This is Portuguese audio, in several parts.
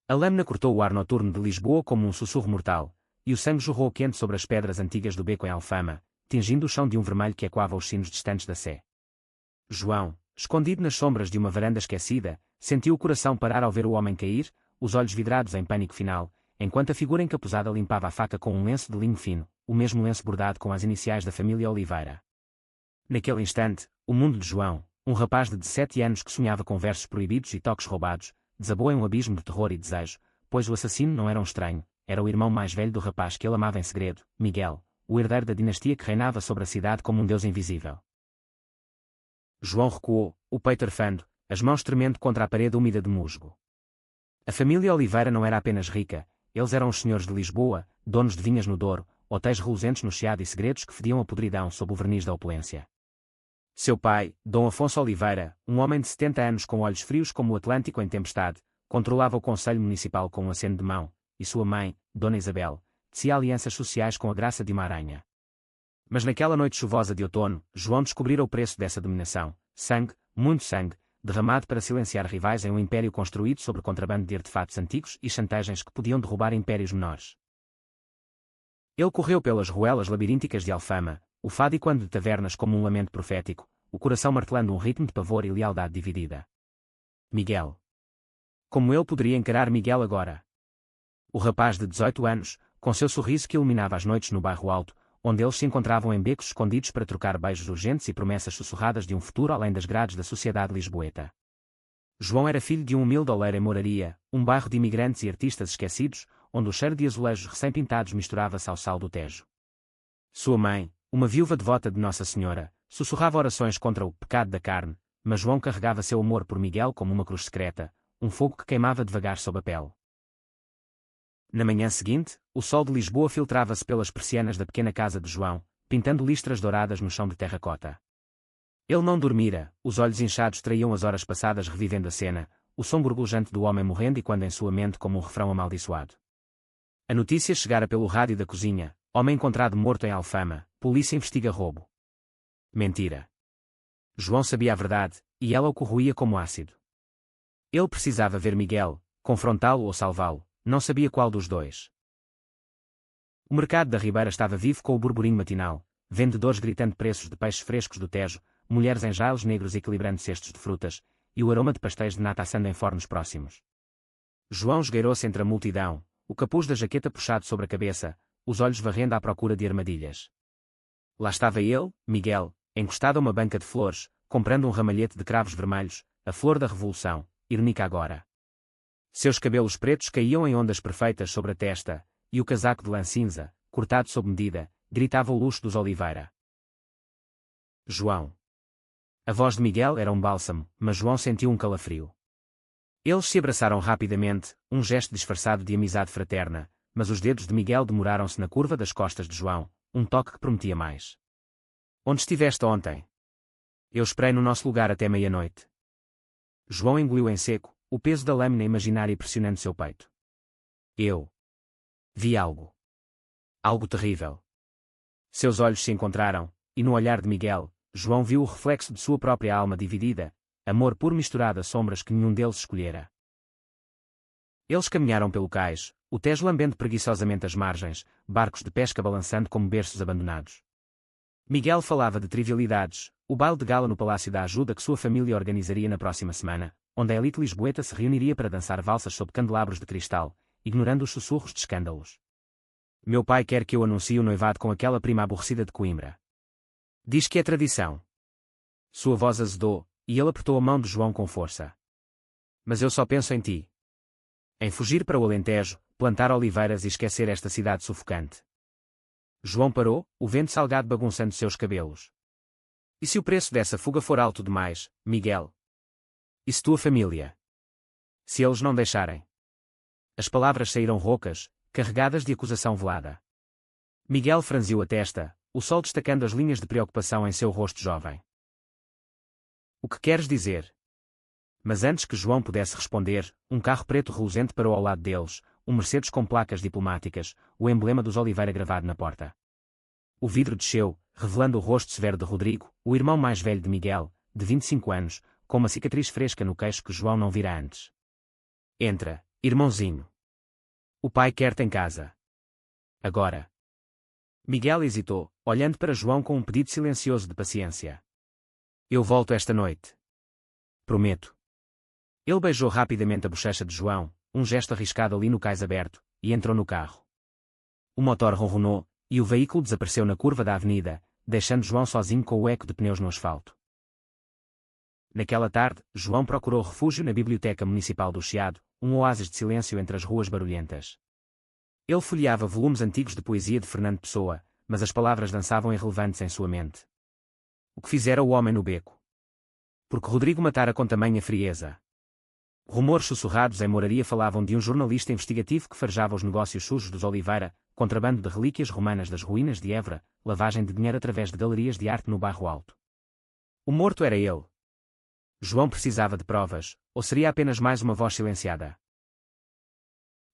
A lâmina cortou o ar noturno de Lisboa como um sussurro mortal, e o sangue jorrou quente sobre as pedras antigas do beco em Alfama, tingindo o chão de um vermelho que ecoava os sinos distantes da Sé. João, escondido nas sombras de uma varanda esquecida, sentiu o coração parar ao ver o homem cair, os olhos vidrados em pânico final, enquanto a figura encapuzada limpava a faca com um lenço de linho fino, o mesmo lenço bordado com as iniciais da família Oliveira. Naquele instante, o mundo de João, um rapaz de 17 anos que sonhava com versos proibidos e toques roubados, desabou em um abismo de terror e desejo, pois o assassino não era um estranho, era o irmão mais velho do rapaz que ele amava em segredo, Miguel, o herdeiro da dinastia que reinava sobre a cidade como um deus invisível. João recuou, o peito arfando, as mãos tremendo contra a parede úmida de musgo. A família Oliveira não era apenas rica, eles eram os senhores de Lisboa, donos de vinhas no Douro, hotéis reluzentes no Chiado e segredos que fediam a podridão sob o verniz da opulência. Seu pai, Dom Afonso Oliveira, um homem de 70 anos com olhos frios como o Atlântico em tempestade, controlava o Conselho Municipal com um aceno de mão, e sua mãe, Dona Isabel, tecia alianças sociais com a graça de uma aranha. Mas naquela noite chuvosa de outono, João descobrira o preço dessa dominação: sangue, muito sangue, derramado para silenciar rivais em um império construído sobre contrabando de artefatos antigos e chantagens que podiam derrubar impérios menores. Ele correu pelas ruelas labirínticas de Alfama, o fado de tavernas como um lamento profético, o coração martelando um ritmo de pavor e lealdade dividida. Miguel. Como ele poderia encarar Miguel agora? O rapaz de 18 anos, com seu sorriso que iluminava as noites no bairro alto, onde eles se encontravam em becos escondidos para trocar beijos urgentes e promessas sussurradas de um futuro além das grades da sociedade lisboeta. João era filho de um humilde oleiro em Moraria, um bairro de imigrantes e artistas esquecidos, onde o cheiro de azulejos recém-pintados misturava-se ao sal do Tejo. Sua mãe, uma viúva devota de Nossa Senhora, sussurrava orações contra o pecado da carne, mas João carregava seu amor por Miguel como uma cruz secreta, um fogo que queimava devagar sob a pele. Na manhã seguinte, o sol de Lisboa filtrava-se pelas persianas da pequena casa de João, pintando listras douradas no chão de terracota. Ele não dormira, os olhos inchados traíam as horas passadas revivendo a cena, o som borbulejante do homem morrendo e quando em sua mente como um refrão amaldiçoado. A notícia chegara pelo rádio da cozinha: homem encontrado morto em Alfama, polícia investiga roubo. Mentira. João sabia a verdade, e ela o corroía como ácido. Ele precisava ver Miguel, confrontá-lo ou salvá-lo, não sabia qual dos dois. O mercado da Ribeira estava vivo com o burburinho matinal, vendedores gritando preços de peixes frescos do Tejo, mulheres em jailos negros equilibrando cestos de frutas, e o aroma de pastéis de nata assando em fornos próximos. João esgueirou-se entre a multidão, o capuz da jaqueta puxado sobre a cabeça, os olhos varrendo à procura de armadilhas. Lá estava ele, Miguel, encostado a uma banca de flores, comprando um ramalhete de cravos vermelhos, a flor da revolução, irônica agora. Seus cabelos pretos caíam em ondas perfeitas sobre a testa, e o casaco de lã cinza, cortado sob medida, gritava o luxo dos Oliveira. João. A voz de Miguel era um bálsamo, mas João sentiu um calafrio. Eles se abraçaram rapidamente, um gesto disfarçado de amizade fraterna, mas os dedos de Miguel demoraram-se na curva das costas de João, um toque que prometia mais. Onde estiveste ontem? Eu esperei no nosso lugar até meia-noite. João engoliu em seco, o peso da lâmina imaginária pressionando seu peito. Eu vi algo. Algo terrível. Seus olhos se encontraram, e no olhar de Miguel, João viu o reflexo de sua própria alma dividida, amor puro misturado a sombras que nenhum deles escolhera. Eles caminharam pelo cais, o Tejo lambendo preguiçosamente as margens, barcos de pesca balançando como berços abandonados. Miguel falava de trivialidades, o baile de gala no Palácio da Ajuda que sua família organizaria na próxima semana, onde a elite lisboeta se reuniria para dançar valsas sob candelabros de cristal, ignorando os sussurros de escândalos. Meu pai quer que eu anuncie o noivado com aquela prima aborrecida de Coimbra. Diz que é tradição. Sua voz azedou, e ele apertou a mão de João com força. Mas eu só penso em ti. Em fugir para o Alentejo, plantar oliveiras e esquecer esta cidade sufocante. João parou, o vento salgado bagunçando seus cabelos. E se o preço dessa fuga for alto demais, Miguel? E se tua família? Se eles não deixarem? As palavras saíram roucas, carregadas de acusação velada. Miguel franziu a testa, o sol destacando as linhas de preocupação em seu rosto jovem. O que queres dizer? Mas antes que João pudesse responder, um carro preto reluzente parou ao lado deles, um Mercedes com placas diplomáticas, o emblema dos Oliveira gravado na porta. O vidro desceu, revelando o rosto severo de Rodrigo, o irmão mais velho de Miguel, de 25 anos, com uma cicatriz fresca no queixo que João não vira antes. Entra, irmãozinho. O pai quer-te em casa. Agora. Miguel hesitou, olhando para João com um pedido silencioso de paciência. Eu volto esta noite. Prometo. Ele beijou rapidamente a bochecha de João, um gesto arriscado ali no cais aberto, e entrou no carro. O motor ronronou, e o veículo desapareceu na curva da avenida, deixando João sozinho com o eco de pneus no asfalto. Naquela tarde, João procurou refúgio na Biblioteca Municipal do Chiado, um oásis de silêncio entre as ruas barulhentas. Ele folheava volumes antigos de poesia de Fernando Pessoa, mas as palavras dançavam irrelevantes em sua mente. O que fizera o homem no beco? Porque Rodrigo matara com tamanha frieza. Rumores sussurrados em Moraria falavam de um jornalista investigativo que farjava os negócios sujos dos Oliveira, contrabando de relíquias romanas das ruínas de Évora, lavagem de dinheiro através de galerias de arte no Bairro Alto. O morto era ele. João precisava de provas, ou seria apenas mais uma voz silenciada?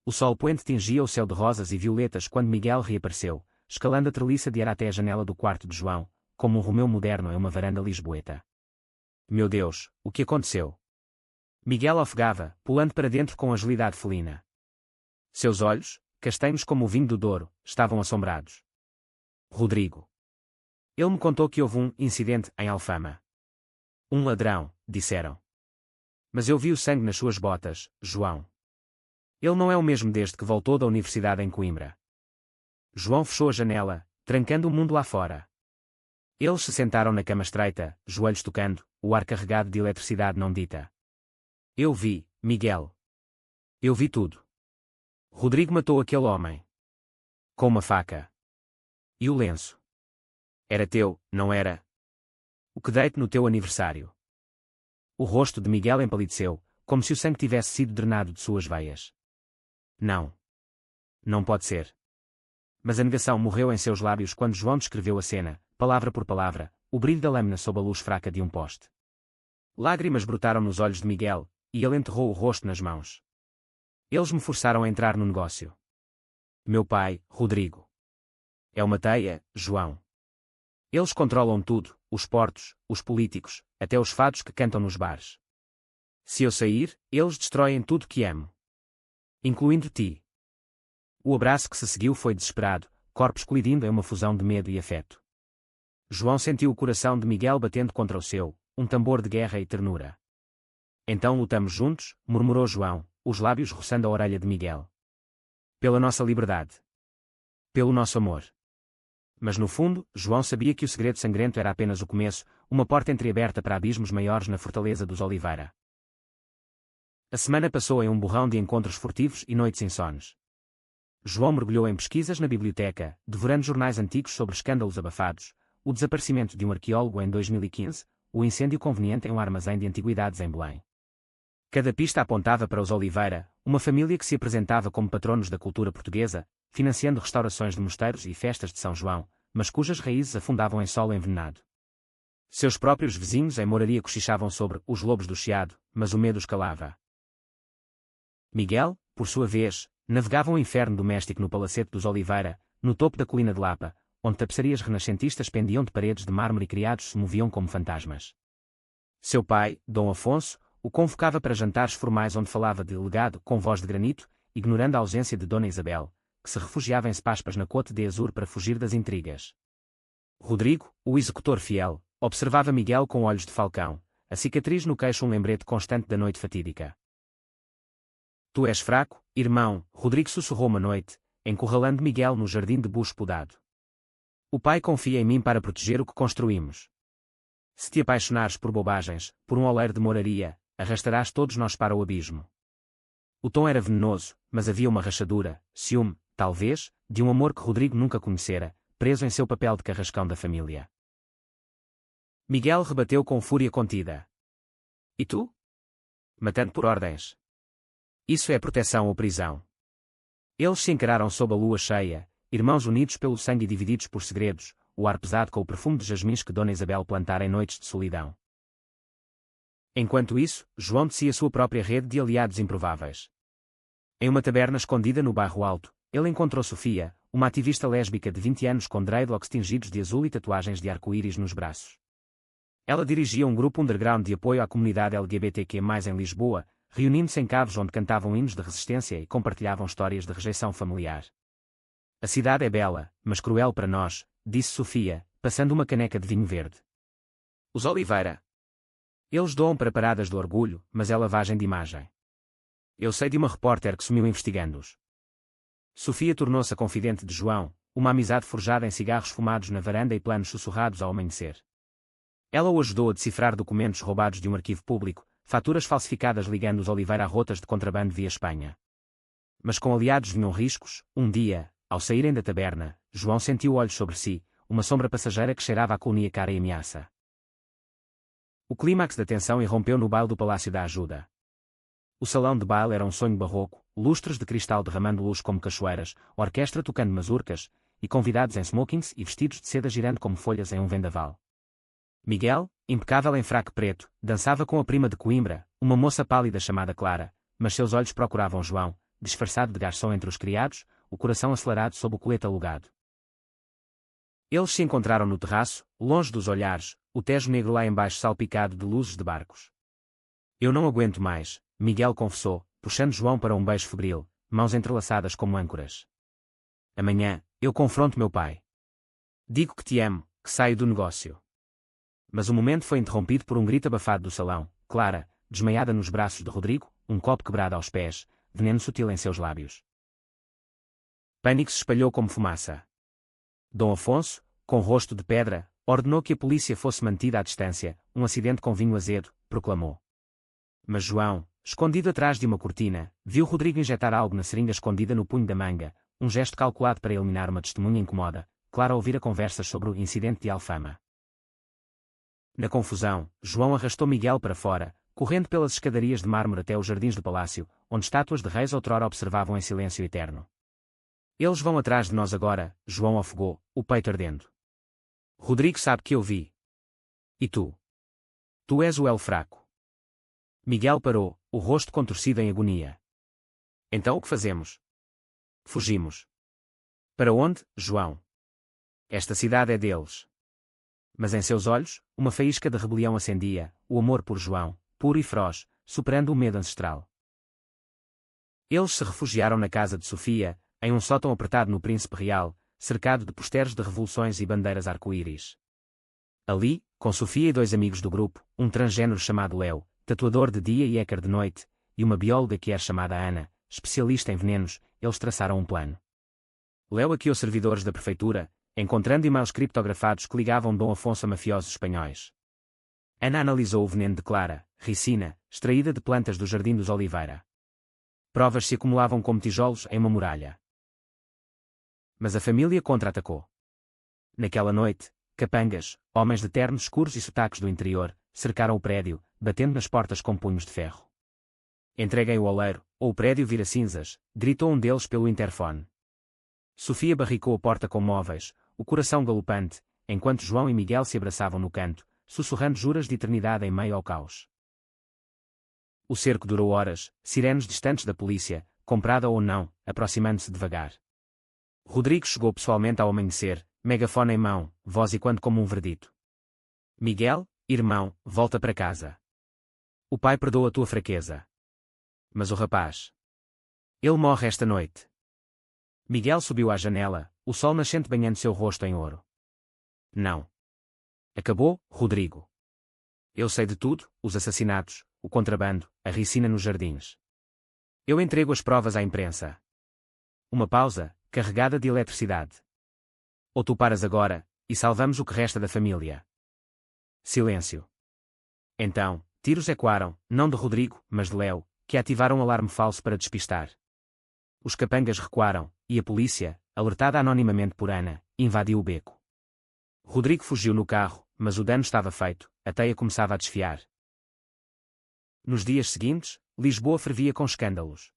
O sol poente tingia o céu de rosas e violetas quando Miguel reapareceu, escalando a treliça de ar até a janela do quarto de João, como um Romeu moderno em uma varanda lisboeta. Meu Deus, o que aconteceu? Miguel ofegava, pulando para dentro com agilidade felina. Seus olhos, castanhos como o vinho do Douro, estavam assombrados. Rodrigo. Ele me contou que houve um incidente em Alfama. Um ladrão, disseram. Mas eu vi o sangue nas suas botas, João. Ele não é o mesmo desde que voltou da universidade em Coimbra. João fechou a janela, trancando o mundo lá fora. Eles se sentaram na cama estreita, joelhos tocando, o ar carregado de eletricidade não dita. Eu vi, Miguel. Eu vi tudo. Rodrigo matou aquele homem. Com uma faca. E o lenço? Era teu, não era? O que dei-te no teu aniversário. O rosto de Miguel empalideceu, como se o sangue tivesse sido drenado de suas veias. Não. Não pode ser. Mas a negação morreu em seus lábios quando João descreveu a cena, palavra por palavra, o brilho da lâmina sob a luz fraca de um poste. Lágrimas brotaram nos olhos de Miguel, e ele enterrou o rosto nas mãos. Eles me forçaram a entrar no negócio. Meu pai, Rodrigo. É uma teia, João. Eles controlam tudo, os portos, os políticos, até os fados que cantam nos bares. Se eu sair, eles destroem tudo que amo. Incluindo ti. O abraço que se seguiu foi desesperado, corpos colidindo em uma fusão de medo e afeto. João sentiu o coração de Miguel batendo contra o seu, um tambor de guerra e ternura. Então lutamos juntos, murmurou João, os lábios roçando a orelha de Miguel. Pela nossa liberdade. Pelo nosso amor. Mas no fundo, João sabia que o segredo sangrento era apenas o começo, uma porta entreaberta para abismos maiores na fortaleza dos Oliveira. A semana passou em um borrão de encontros furtivos e noites insones. João mergulhou em pesquisas na biblioteca, devorando jornais antigos sobre escândalos abafados, o desaparecimento de um arqueólogo em 2015, o incêndio conveniente em um armazém de antiguidades em Belém. Cada pista apontava para os Oliveira, uma família que se apresentava como patronos da cultura portuguesa, financiando restaurações de mosteiros e festas de São João, mas cujas raízes afundavam em solo envenenado. Seus próprios vizinhos em Moraria cochichavam sobre os lobos do Chiado, mas o medo escalava. Miguel, por sua vez, navegava um inferno doméstico no palacete dos Oliveira, no topo da colina de Lapa, onde tapeçarias renascentistas pendiam de paredes de mármore e criados se moviam como fantasmas. Seu pai, Dom Afonso, o convocava para jantares formais onde falava de legado com voz de granito, ignorando a ausência de Dona Isabel, que se refugiava em Spaspas na Côte d'Azur para fugir das intrigas. Rodrigo, o executor fiel, observava Miguel com olhos de falcão, a cicatriz no queixo um lembrete constante da noite fatídica. Tu és fraco, irmão, Rodrigo sussurrou uma noite, encurralando Miguel no jardim de bucho podado. O pai confia em mim para proteger o que construímos. Se te apaixonares por bobagens, por um oleiro de Moraria, arrastarás todos nós para o abismo. O tom era venenoso, mas havia uma rachadura, ciúme, talvez, de um amor que Rodrigo nunca conhecera, preso em seu papel de carrascão da família. Miguel rebateu com fúria contida. E tu? Matando por ordens. Isso é proteção ou prisão. Eles se encararam sob a lua cheia, irmãos unidos pelo sangue e divididos por segredos, o ar pesado com o perfume de jasmins que Dona Isabel plantara em noites de solidão. Enquanto isso, João tecia sua própria rede de aliados improváveis. Em uma taberna escondida no Bairro Alto, ele encontrou Sofia, uma ativista lésbica de 20 anos com dreadlocks tingidos de azul e tatuagens de arco-íris nos braços. Ela dirigia um grupo underground de apoio à comunidade LGBTQ+, em Lisboa, reunindo-se em caves onde cantavam hinos de resistência e compartilhavam histórias de rejeição familiar. A cidade é bela, mas cruel para nós, disse Sofia, passando uma caneca de vinho verde. Os Oliveira. Eles doam para paradas do orgulho, mas é lavagem de imagem. Eu sei de uma repórter que sumiu investigando-os. Sofia tornou-se a confidente de João, uma amizade forjada em cigarros fumados na varanda e planos sussurrados ao amanhecer. Ela o ajudou a decifrar documentos roubados de um arquivo público, faturas falsificadas ligando os Oliveira a rotas de contrabando via Espanha. Mas com aliados vinham riscos. Um dia, ao saírem da taberna, João sentiu olhos sobre si, uma sombra passageira que cheirava a colonia cara e ameaça. O clímax da tensão irrompeu no baile do Palácio da Ajuda. O salão de baile era um sonho barroco, lustres de cristal derramando luz como cachoeiras, orquestra tocando mazurcas, e convidados em smokings e vestidos de seda girando como folhas em um vendaval. Miguel, impecável em fraque preto, dançava com a prima de Coimbra, uma moça pálida chamada Clara, mas seus olhos procuravam João, disfarçado de garçom entre os criados, o coração acelerado sob o colete alugado. Eles se encontraram no terraço, longe dos olhares, o Tejo Negro lá embaixo salpicado de luzes de barcos. Eu não aguento mais, Miguel confessou, puxando João para um beijo febril, mãos entrelaçadas como âncoras. Amanhã, eu confronto meu pai. Digo que te amo, que saio do negócio. Mas o momento foi interrompido por um grito abafado do salão. Clara, desmaiada nos braços de Rodrigo, um copo quebrado aos pés, veneno sutil em seus lábios. Pânico se espalhou como fumaça. Dom Afonso, com o rosto de pedra, ordenou que a polícia fosse mantida à distância. Um acidente com vinho azedo, proclamou. Mas João, escondido atrás de uma cortina, viu Rodrigo injetar algo na seringa escondida no punho da manga, um gesto calculado para eliminar uma testemunha incomoda. Clara ouvira conversas sobre o incidente de Alfama. Na confusão, João arrastou Miguel para fora, correndo pelas escadarias de mármore até os jardins do palácio, onde estátuas de reis outrora observavam em silêncio eterno. Eles vão atrás de nós agora, João ofegou, o peito ardendo. Rodrigo sabe que eu vi. E tu? Tu és o elo fraco. Miguel parou, o rosto contorcido em agonia. Então o que fazemos? Fugimos. Para onde, João? Esta cidade é deles. Mas em seus olhos, uma faísca de rebelião acendia, o amor por João, puro e feroz, superando o medo ancestral. Eles se refugiaram na casa de Sofia, em um sótão apertado no Príncipe Real, cercado de posteres de revoluções e bandeiras arco-íris. Ali, com Sofia e dois amigos do grupo, um transgênero chamado Léo, tatuador de dia e hacker de noite, e uma bióloga que era chamada Ana, especialista em venenos, eles traçaram um plano. Léo hackeou servidores da prefeitura, encontrando e-mails criptografados que ligavam Dom Afonso a mafiosos espanhóis. Ana analisou o veneno de Clara, ricina, extraída de plantas do Jardim dos Oliveira. Provas se acumulavam como tijolos em uma muralha. Mas a família contra-atacou. Naquela noite, capangas, homens de ternos escuros e sotaques do interior, cercaram o prédio, batendo nas portas com punhos de ferro. Entreguem o oleiro, ou o prédio vira cinzas, gritou um deles pelo interfone. Sofia barricou a porta com móveis, o coração galopante, enquanto João e Miguel se abraçavam no canto, sussurrando juras de eternidade em meio ao caos. O cerco durou horas, sirenes distantes da polícia, comprada ou não, aproximando-se devagar. Rodrigo chegou pessoalmente ao amanhecer, megafone em mão, voz ecoando como um verdito. Miguel, irmão, volta para casa. O pai perdoa a tua fraqueza. Mas o rapaz? Ele morre esta noite. Miguel subiu à janela, o sol nascente banhando seu rosto em ouro. Não. Acabou, Rodrigo. Eu sei de tudo, os assassinatos, o contrabando, a ricina nos jardins. Eu entrego as provas à imprensa. Uma pausa, carregada de eletricidade. Ou tu paras agora, e salvamos o que resta da família. Silêncio. Então, tiros ecoaram, não de Rodrigo, mas de Léo, que ativaram um alarme falso para despistar. Os capangas recuaram, e a polícia, alertada anonimamente por Ana, invadiu o beco. Rodrigo fugiu no carro, mas o dano estava feito, a teia começava a desfiar. Nos dias seguintes, Lisboa fervia com escândalos.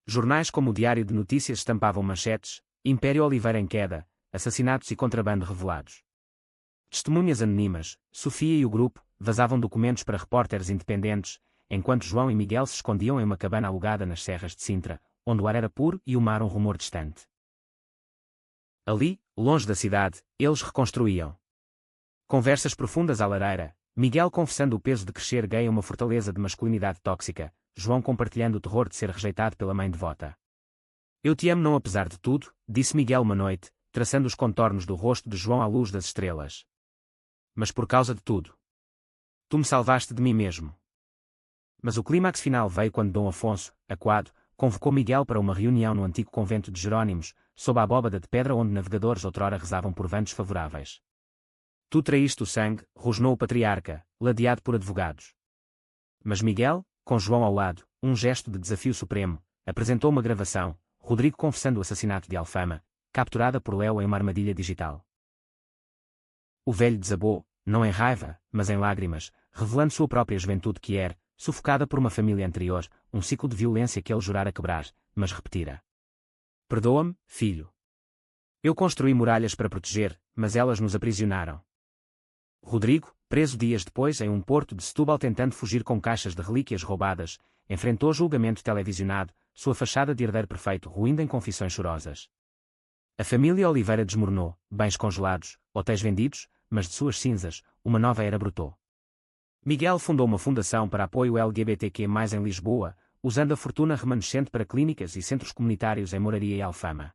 Jornais como o Diário de Notícias estampavam manchetes: Império Oliveira em queda, assassinatos e contrabando revelados. Testemunhas anônimas, Sofia e o grupo, vazavam documentos para repórteres independentes, enquanto João e Miguel se escondiam em uma cabana alugada nas serras de Sintra, onde o ar era puro e o mar um rumor distante. Ali, longe da cidade, eles reconstruíam. Conversas profundas à lareira, Miguel confessando o peso de crescer gay a uma fortaleza de masculinidade tóxica, João compartilhando o terror de ser rejeitado pela mãe devota. Eu te amo não apesar de tudo, disse Miguel uma noite, traçando os contornos do rosto de João à luz das estrelas. Mas por causa de tudo. Tu me salvaste de mim mesmo. Mas o clímax final veio quando Dom Afonso, acuado, convocou Miguel para uma reunião no antigo convento de Jerônimos, sob a abóbada de pedra onde navegadores outrora rezavam por ventos favoráveis. Tu traíste o sangue, rosnou o patriarca, ladeado por advogados. Mas Miguel, com João ao lado, um gesto de desafio supremo, apresentou uma gravação, Rodrigo confessando o assassinato de Alfama, capturada por Léo em uma armadilha digital. O velho desabou, não em raiva, mas em lágrimas, revelando sua própria juventude que era, sufocada por uma família anterior, um ciclo de violência que ele jurara quebrar, mas repetira. Perdoa-me, filho. Eu construí muralhas para proteger, mas elas nos aprisionaram. Rodrigo, preso dias depois em um porto de Setúbal tentando fugir com caixas de relíquias roubadas, enfrentou julgamento televisionado, sua fachada de herdeiro perfeito ruindo em confissões chorosas. A família Oliveira desmoronou, bens congelados, hotéis vendidos, mas de suas cinzas, uma nova era brotou. Miguel fundou uma fundação para apoio LGBTQ+, em Lisboa, usando a fortuna remanescente para clínicas e centros comunitários em Moraria e Alfama.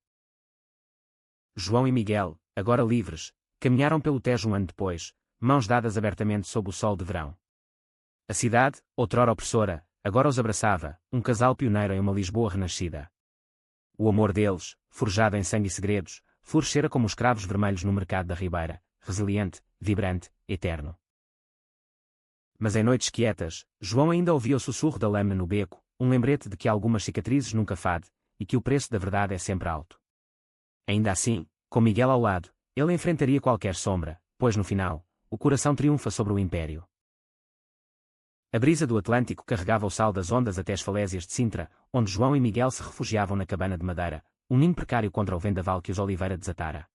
João e Miguel, agora livres, caminharam pelo Tejo um ano depois, mãos dadas abertamente sob o sol de verão. A cidade, outrora opressora, agora os abraçava, um casal pioneiro em uma Lisboa renascida. O amor deles, forjado em sangue e segredos, florescera como os cravos vermelhos no mercado da Ribeira, resiliente, vibrante, eterno. Mas em noites quietas, João ainda ouvia o sussurro da lâmina no beco, um lembrete de que algumas cicatrizes nunca fade, e que o preço da verdade é sempre alto. Ainda assim, com Miguel ao lado, ele enfrentaria qualquer sombra, pois no final, o coração triunfa sobre o império. A brisa do Atlântico carregava o sal das ondas até as falésias de Sintra, onde João e Miguel se refugiavam na cabana de madeira, um ninho precário contra o vendaval que os Oliveira desatara.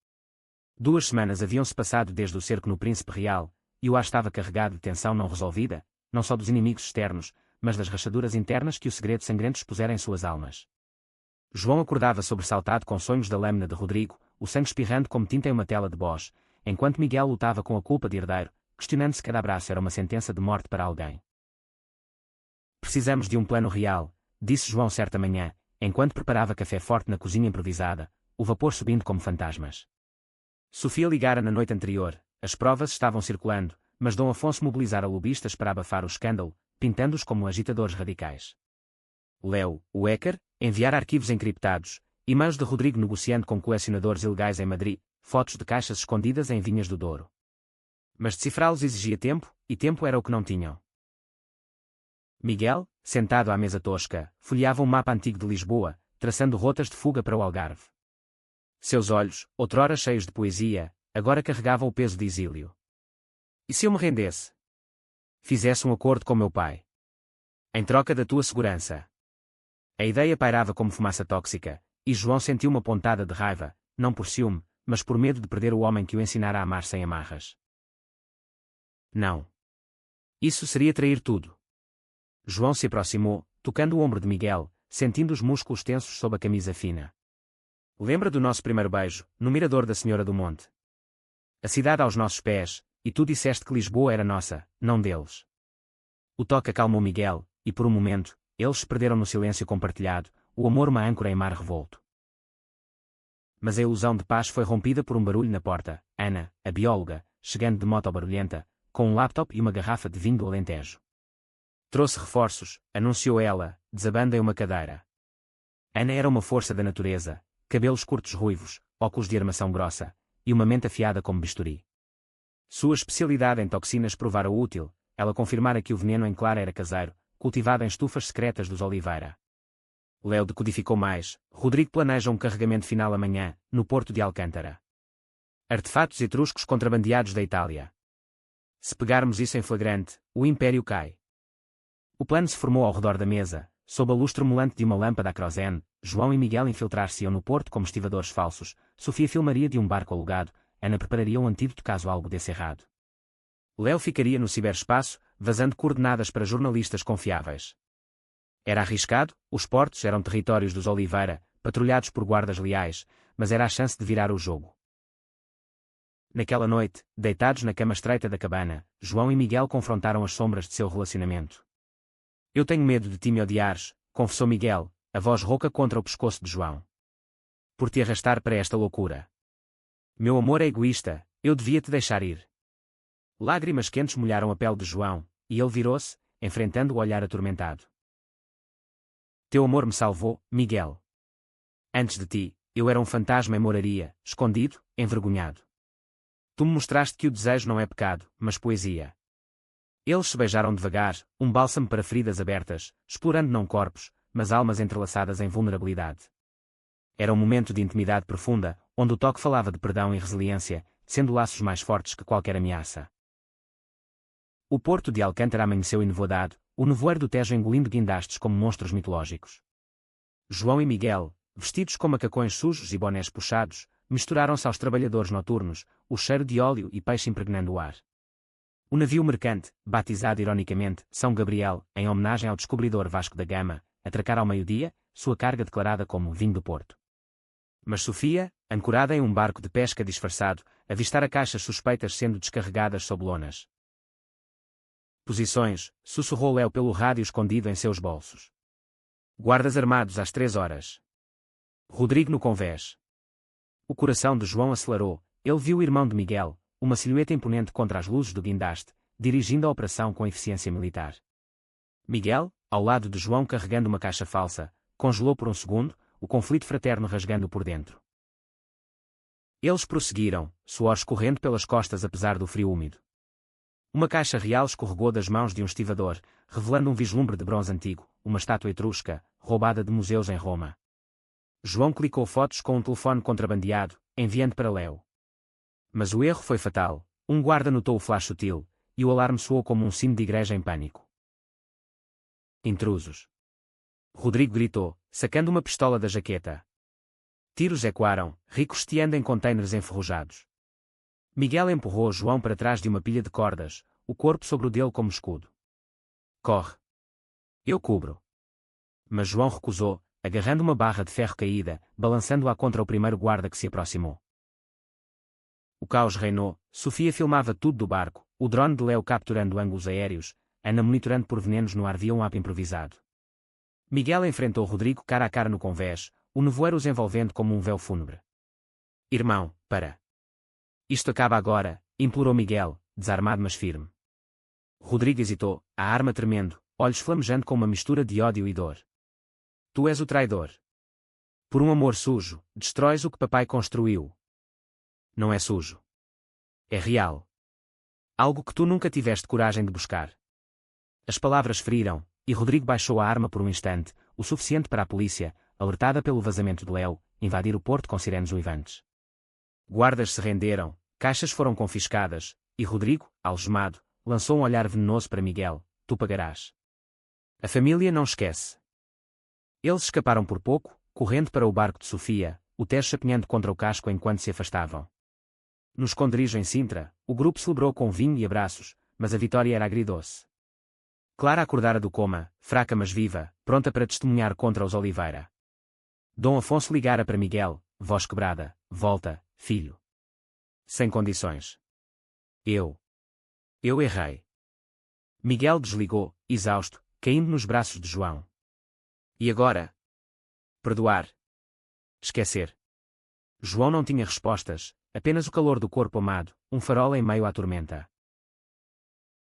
2 semanas haviam-se passado desde o cerco no Príncipe Real, e o ar estava carregado de tensão não resolvida, não só dos inimigos externos, mas das rachaduras internas que o segredo sangrento expusera em suas almas. João acordava sobressaltado com sonhos da lâmina de Rodrigo, o sangue espirrando como tinta em uma tela de Bosch, enquanto Miguel lutava com a culpa de herdeiro, questionando se cada abraço era uma sentença de morte para alguém. Precisamos de um plano real, disse João certa manhã, enquanto preparava café forte na cozinha improvisada, o vapor subindo como fantasmas. Sofia ligara na noite anterior, as provas estavam circulando, mas Dom Afonso mobilizara lobistas para abafar o escândalo, pintando-os como agitadores radicais. Léo, o hacker, enviara arquivos encriptados, e-mails de Rodrigo negociando com colecionadores ilegais em Madrid, fotos de caixas escondidas em Vinhas do Douro. Mas decifrá-los exigia tempo, e tempo era o que não tinham. Miguel, sentado à mesa tosca, folheava um mapa antigo de Lisboa, traçando rotas de fuga para o Algarve. Seus olhos, outrora cheios de poesia, agora carregavam o peso de exílio. E se eu me rendesse? Fizesse um acordo com meu pai. Em troca da tua segurança. A ideia pairava como fumaça tóxica, e João sentiu uma pontada de raiva, não por ciúme, mas por medo de perder o homem que o ensinara a amar sem amarras. Não. Isso seria trair tudo. João se aproximou, tocando o ombro de Miguel, sentindo os músculos tensos sob a camisa fina. Lembra do nosso primeiro beijo, no mirador da Senhora do Monte? A cidade aos nossos pés, e tu disseste que Lisboa era nossa, não deles. O toque acalmou Miguel, e por um momento, eles se perderam no silêncio compartilhado, o amor uma âncora em mar revolto. Mas a ilusão de paz foi rompida por um barulho na porta. Ana, a bióloga, chegando de moto barulhenta, com um laptop e uma garrafa de vinho do Alentejo. Trouxe reforços, anunciou ela, desabando em uma cadeira. Ana era uma força da natureza, cabelos curtos ruivos, óculos de armação grossa, e uma mente afiada como bisturi. Sua especialidade em toxinas provara útil, ela confirmara que o veneno em Clara era caseiro, cultivado em estufas secretas dos Oliveira. Léo decodificou mais, Rodrigo planeja um carregamento final amanhã, no porto de Alcântara. Artefatos etruscos contrabandeados da Itália. Se pegarmos isso em flagrante, o império cai. O plano se formou ao redor da mesa, sob a luz tremulante de uma lâmpada a querosene. João e Miguel infiltrar-se-iam no porto como estivadores falsos, Sofia filmaria de um barco alugado, Ana prepararia um antídoto caso algo desse errado. Léo ficaria no ciberespaço, vazando coordenadas para jornalistas confiáveis. Era arriscado, os portos eram territórios dos Oliveira, patrulhados por guardas leais, mas era a chance de virar o jogo. Naquela noite, deitados na cama estreita da cabana, João e Miguel confrontaram as sombras de seu relacionamento. Eu tenho medo de ti me odiares, confessou Miguel, a voz rouca contra o pescoço de João. Por te arrastar para esta loucura. Meu amor é egoísta, eu devia te deixar ir. Lágrimas quentes molharam a pele de João, e ele virou-se, enfrentando o olhar atormentado. Teu amor me salvou, Miguel. Antes de ti, eu era um fantasma em moraria, escondido, envergonhado. Tu me mostraste que o desejo não é pecado, mas poesia. Eles se beijaram devagar, um bálsamo para feridas abertas, explorando não corpos, mas almas entrelaçadas em vulnerabilidade. Era um momento de intimidade profunda, onde o toque falava de perdão e resiliência, sendo laços mais fortes que qualquer ameaça. O porto de Alcântara amanheceu enevoado, o nevoeiro do Tejo engolindo guindastes como monstros mitológicos. João e Miguel, vestidos com macacões sujos e bonés puxados, misturaram-se aos trabalhadores noturnos, o cheiro de óleo e peixe impregnando o ar. O navio mercante, batizado ironicamente São Gabriel, em homenagem ao descobridor Vasco da Gama, atracara ao meio-dia, sua carga declarada como vinho do Porto. Mas Sofia, ancorada em um barco de pesca disfarçado, avistara caixas suspeitas sendo descarregadas sob lonas. Posições, sussurrou Léo pelo rádio escondido em seus bolsos. Guardas armados às 3 horas. Rodrigo no convés. O coração de João acelerou, ele viu o irmão de Miguel, uma silhueta imponente contra as luzes do guindaste, dirigindo a operação com eficiência militar. Miguel, ao lado de João carregando uma caixa falsa, congelou por um segundo, o conflito fraterno rasgando por dentro. Eles prosseguiram, suor escorrendo pelas costas apesar do frio úmido. Uma caixa real escorregou das mãos de um estivador, revelando um vislumbre de bronze antigo, uma estátua etrusca, roubada de museus em Roma. João clicou fotos com um telefone contrabandeado, enviando para Léo. Mas o erro foi fatal, um guarda notou o flash sutil, e o alarme soou como um sino de igreja em pânico. Intrusos. Rodrigo gritou, sacando uma pistola da jaqueta. Tiros ecoaram, ricocheteando em contêineres enferrujados. Miguel empurrou João para trás de uma pilha de cordas, o corpo sobre o dele como escudo. Corre. Eu cubro. Mas João recusou, agarrando uma barra de ferro caída, balançando-a contra o primeiro guarda que se aproximou. O caos reinou, Sofia filmava tudo do barco, o drone de Léo capturando ângulos aéreos, Ana monitorando por venenos no ar via um app improvisado. Miguel enfrentou Rodrigo cara a cara no convés, o nevoeiro os envolvendo como um véu fúnebre. Irmão, para. Isto acaba agora, implorou Miguel, desarmado mas firme. Rodrigo hesitou, a arma tremendo, olhos flamejando com uma mistura de ódio e dor. Tu és o traidor. Por um amor sujo, destróis o que papai construiu. Não é sujo. É real. Algo que tu nunca tiveste coragem de buscar. As palavras feriram, e Rodrigo baixou a arma por um instante, o suficiente para a polícia, alertada pelo vazamento de Léo, invadir o porto com sirenes uivantes. Guardas se renderam, caixas foram confiscadas, e Rodrigo, algemado, lançou um olhar venenoso para Miguel, tu pagarás. A família não esquece. Eles escaparam por pouco, correndo para o barco de Sofia, o Tejo chapinhando contra o casco enquanto se afastavam. No esconderijo em Sintra, o grupo celebrou com vinho e abraços, mas a vitória era agridoce. Clara acordara do coma, fraca mas viva, pronta para testemunhar contra os Oliveira. Dom Afonso ligara para Miguel, voz quebrada, volta, filho. Sem condições. Eu errei. Miguel desligou, exausto, caindo nos braços de João. E agora? Perdoar. Esquecer. João não tinha respostas, apenas o calor do corpo amado, um farol em meio à tormenta.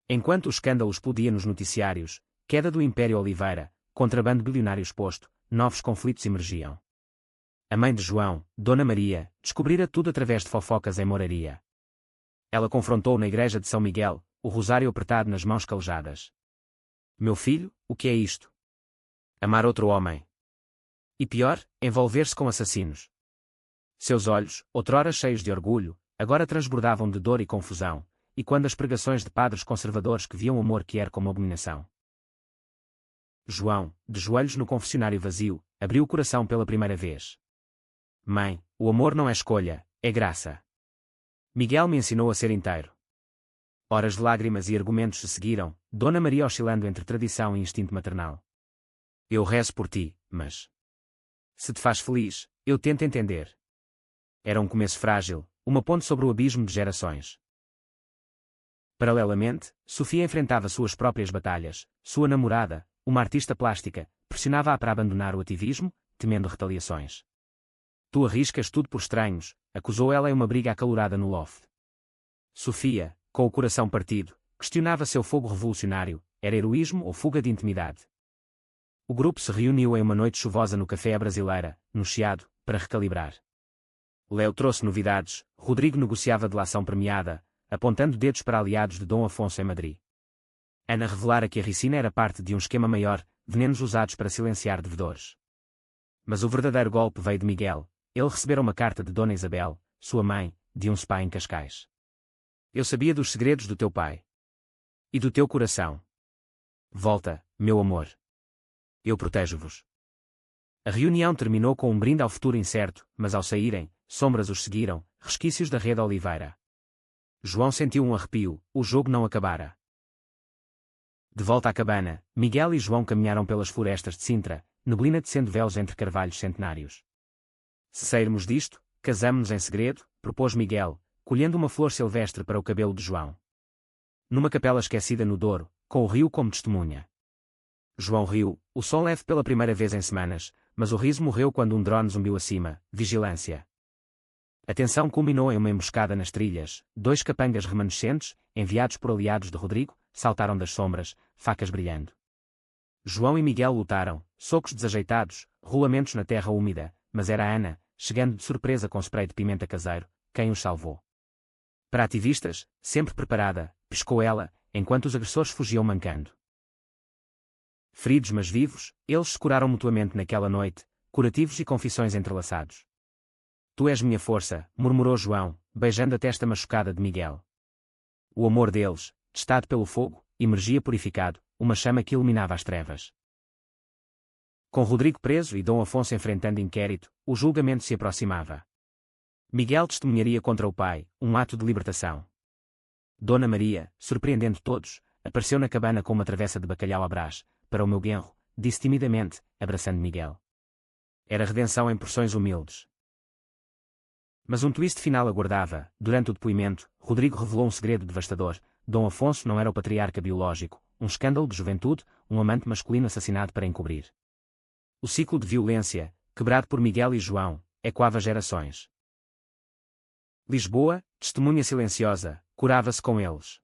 Enquanto o escândalo explodia nos noticiários, queda do Império Oliveira, contrabando bilionário exposto, novos conflitos emergiam. A mãe de João, Dona Maria, descobrira tudo através de fofocas em moraria. Ela confrontou na igreja de São Miguel, o rosário apertado nas mãos calejadas. Meu filho, o que é isto? Amar outro homem. E pior, envolver-se com assassinos. Seus olhos, outrora cheios de orgulho, agora transbordavam de dor e confusão, e quando as pregações de padres conservadores que viam o amor que era como abominação. João, de joelhos no confessionário vazio, abriu o coração pela primeira vez. Mãe, o amor não é escolha, é graça. Miguel me ensinou a ser inteiro. Horas de lágrimas e argumentos se seguiram, Dona Maria oscilando entre tradição e instinto maternal. Eu rezo por ti, mas... se te faz feliz, eu tento entender. Era um começo frágil, uma ponte sobre o abismo de gerações. Paralelamente, Sofia enfrentava suas próprias batalhas, sua namorada, uma artista plástica, pressionava-a para abandonar o ativismo, temendo retaliações. Tu arriscas tudo por estranhos, acusou ela em uma briga acalorada no loft. Sofia, com o coração partido, questionava seu fogo revolucionário, era heroísmo ou fuga de intimidade. O grupo se reuniu em uma noite chuvosa no Café à Brasileira, no Chiado, para recalibrar. Léo trouxe novidades, Rodrigo negociava delação premiada, apontando dedos para aliados de Dom Afonso em Madrid. Ana revelara que a ricina era parte de um esquema maior, venenos usados para silenciar devedores. Mas o verdadeiro golpe veio de Miguel. Ele recebera uma carta de Dona Isabel, sua mãe, de um spa em Cascais. Eu sabia dos segredos do teu pai. E do teu coração. Volta, meu amor. Eu protejo-vos. A reunião terminou com um brinde ao futuro incerto, mas ao saírem, sombras os seguiram, resquícios da rede Oliveira. João sentiu um arrepio, o jogo não acabara. De volta à cabana, Miguel e João caminharam pelas florestas de Sintra, neblina tecendo véus entre carvalhos centenários. Se sairmos disto, casamo-nos em segredo, propôs Miguel, colhendo uma flor silvestre para o cabelo de João. Numa capela esquecida no Douro, com o rio como testemunha. João riu, o sol leve pela primeira vez em semanas, mas o riso morreu quando um drone zumbiu acima, vigilância. A tensão culminou em uma emboscada nas trilhas, 2 capangas remanescentes, enviados por aliados de Rodrigo, saltaram das sombras, facas brilhando. João e Miguel lutaram, socos desajeitados, rolamentos na terra úmida, mas era a Ana, chegando de surpresa com spray de pimenta caseiro, quem os salvou. Para ativistas, sempre preparada, piscou ela, enquanto os agressores fugiam mancando. Feridos mas vivos, eles se curaram mutuamente naquela noite, curativos e confissões entrelaçados. Tu és minha força, murmurou João, beijando a testa machucada de Miguel. O amor deles, testado pelo fogo, emergia purificado, uma chama que iluminava as trevas. Com Rodrigo preso e Dom Afonso enfrentando inquérito, o julgamento se aproximava. Miguel testemunharia contra o pai, um ato de libertação. Dona Maria, surpreendendo todos, apareceu na cabana com uma travessa de bacalhau à brás, para o meu genro, disse timidamente, abraçando Miguel. Era redenção em porções humildes. Mas um twist final aguardava. Durante o depoimento, Rodrigo revelou um segredo devastador. Dom Afonso não era o patriarca biológico, um escândalo de juventude, um amante masculino assassinado para encobrir. O ciclo de violência, quebrado por Miguel e João, ecoava gerações. Lisboa, testemunha silenciosa, curava-se com eles.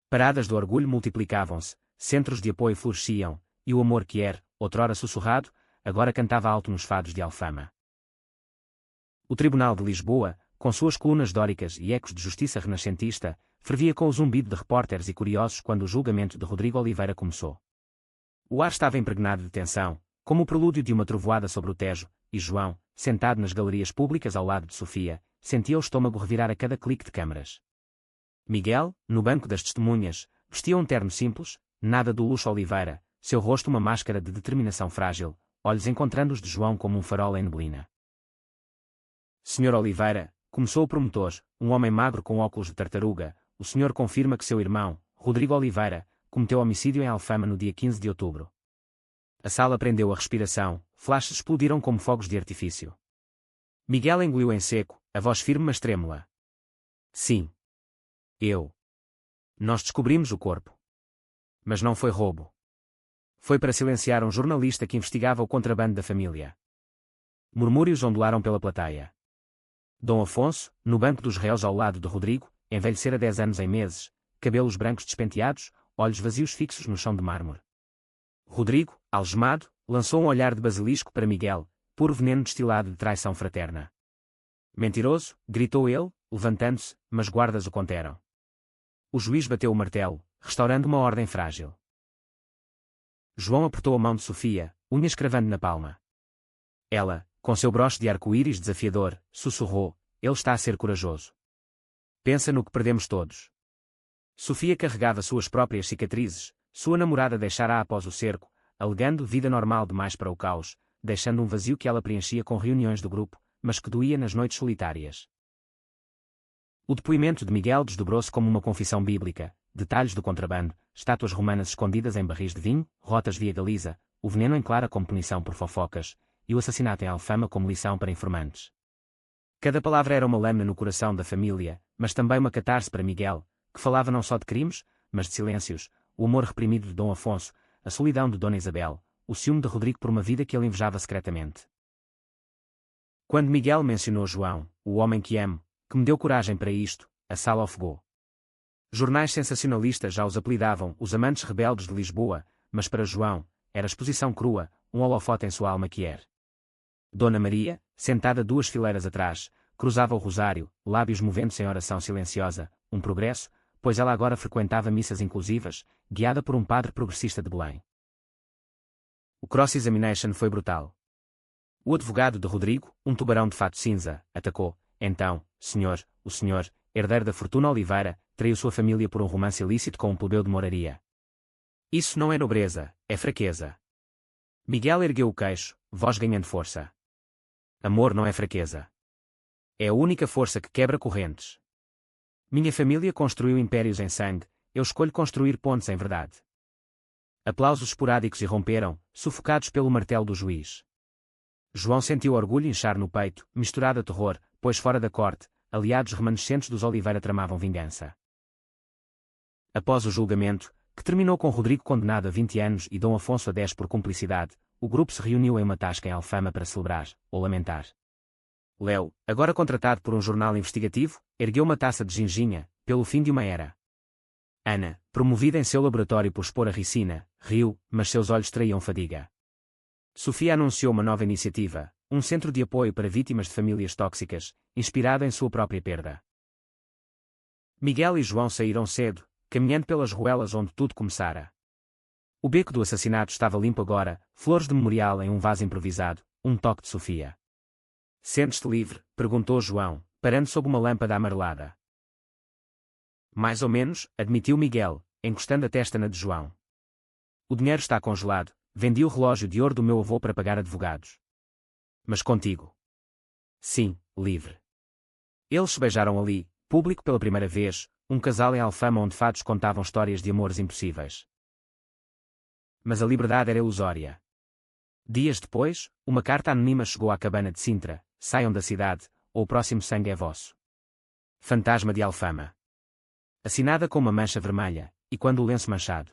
Paradas do orgulho multiplicavam-se, centros de apoio floresciam, e o amor que era, outrora sussurrado, agora cantava alto nos fados de Alfama. O Tribunal de Lisboa, com suas colunas dóricas e ecos de justiça renascentista, fervia com o zumbido de repórteres e curiosos quando o julgamento de Rodrigo Oliveira começou. O ar estava impregnado de tensão, como o prelúdio de uma trovoada sobre o Tejo, e João, sentado nas galerias públicas ao lado de Sofia, sentia o estômago revirar a cada clique de câmaras. Miguel, no banco das testemunhas, vestia um terno simples, nada do luxo Oliveira, seu rosto uma máscara de determinação frágil, olhos encontrando os de João como um farol em neblina. Senhor Oliveira, começou o promotor, um homem magro com óculos de tartaruga, o senhor confirma que seu irmão, Rodrigo Oliveira, cometeu homicídio em Alfama no dia 15 de outubro. A sala prendeu a respiração, flashes explodiram como fogos de artifício. Miguel engoliu em seco, a voz firme mas trêmula. Sim. Nós descobrimos o corpo. Mas não foi roubo. Foi para silenciar um jornalista que investigava o contrabando da família. Murmúrios ondularam pela plateia. Dom Afonso, no banco dos réus ao lado de Rodrigo, envelhecera 10 anos em meses, cabelos brancos despenteados, olhos vazios fixos no chão de mármore. Rodrigo, algemado, lançou um olhar de basilisco para Miguel, puro veneno destilado de traição fraterna. Mentiroso, gritou ele, levantando-se, mas guardas o conteram. O juiz bateu o martelo, restaurando uma ordem frágil. João apertou a mão de Sofia, unhas cravando na palma. Ela, com seu broche de arco-íris desafiador, sussurrou, ele está a ser corajoso. Pensa no que perdemos todos. Sofia carregava suas próprias cicatrizes, sua namorada deixara após o cerco, alegando vida normal demais para o caos, deixando um vazio que ela preenchia com reuniões do grupo, mas que doía nas noites solitárias. O depoimento de Miguel desdobrou-se como uma confissão bíblica, detalhes do contrabando, estátuas romanas escondidas em barris de vinho, rotas via Galiza, o veneno em Clara como punição por fofocas, e o assassinato em Alfama como lição para informantes. Cada palavra era uma lâmina no coração da família, mas também uma catarse para Miguel, que falava não só de crimes, mas de silêncios, o amor reprimido de Dom Afonso, a solidão de Dona Isabel, o ciúme de Rodrigo por uma vida que ele invejava secretamente. Quando Miguel mencionou João, o homem que amo, que me deu coragem para isto, a sala ofegou. Jornais sensacionalistas já os apelidavam os amantes rebeldes de Lisboa, mas para João, era exposição crua, um holofote em sua alma que era. Dona Maria, sentada 2 fileiras atrás, cruzava o rosário, lábios movendo-se em oração silenciosa, um progresso, pois ela agora frequentava missas inclusivas, guiada por um padre progressista de Belém. O cross-examination foi brutal. O advogado de Rodrigo, um tubarão de fato cinza, atacou. Então, o senhor, herdeiro da fortuna Oliveira, traiu sua família por um romance ilícito com um plebeu de Moraria. Isso não é nobreza, é fraqueza. Miguel ergueu o queixo, voz ganhando força. Amor não é fraqueza. É a única força que quebra correntes. Minha família construiu impérios em sangue, eu escolho construir pontes em verdade. Aplausos esporádicos irromperam, sufocados pelo martelo do juiz. João sentiu orgulho inchar no peito, misturado a terror, pois fora da corte, aliados remanescentes dos Oliveira tramavam vingança. Após o julgamento, que terminou com Rodrigo condenado a 20 anos e Dom Afonso a 10 por cumplicidade, o grupo se reuniu em uma tasca em Alfama para celebrar, ou lamentar. Léo, agora contratado por um jornal investigativo, ergueu uma taça de ginginha, pelo fim de uma era. Ana, promovida em seu laboratório por expor a ricina, riu, mas seus olhos traíam fadiga. Sofia anunciou uma nova iniciativa, um centro de apoio para vítimas de famílias tóxicas, inspirado em sua própria perda. Miguel e João saíram cedo, caminhando pelas ruelas onde tudo começara. O beco do assassinato estava limpo agora, flores de memorial em um vaso improvisado, um toque de Sofia. Sentes-te livre? Perguntou João, parando sob uma lâmpada amarelada. Mais ou menos, admitiu Miguel, encostando a testa na de João. O dinheiro está congelado, vendi o relógio de ouro do meu avô para pagar advogados. Mas contigo? Sim, livre. Eles se beijaram ali, público pela primeira vez, um casal em Alfama onde fados contavam histórias de amores impossíveis. Mas a liberdade era ilusória. Dias depois, uma carta anônima chegou à cabana de Sintra: saiam da cidade, ou o próximo sangue é vosso. Fantasma de Alfama. Assinada com uma mancha vermelha, e quando o lenço manchado.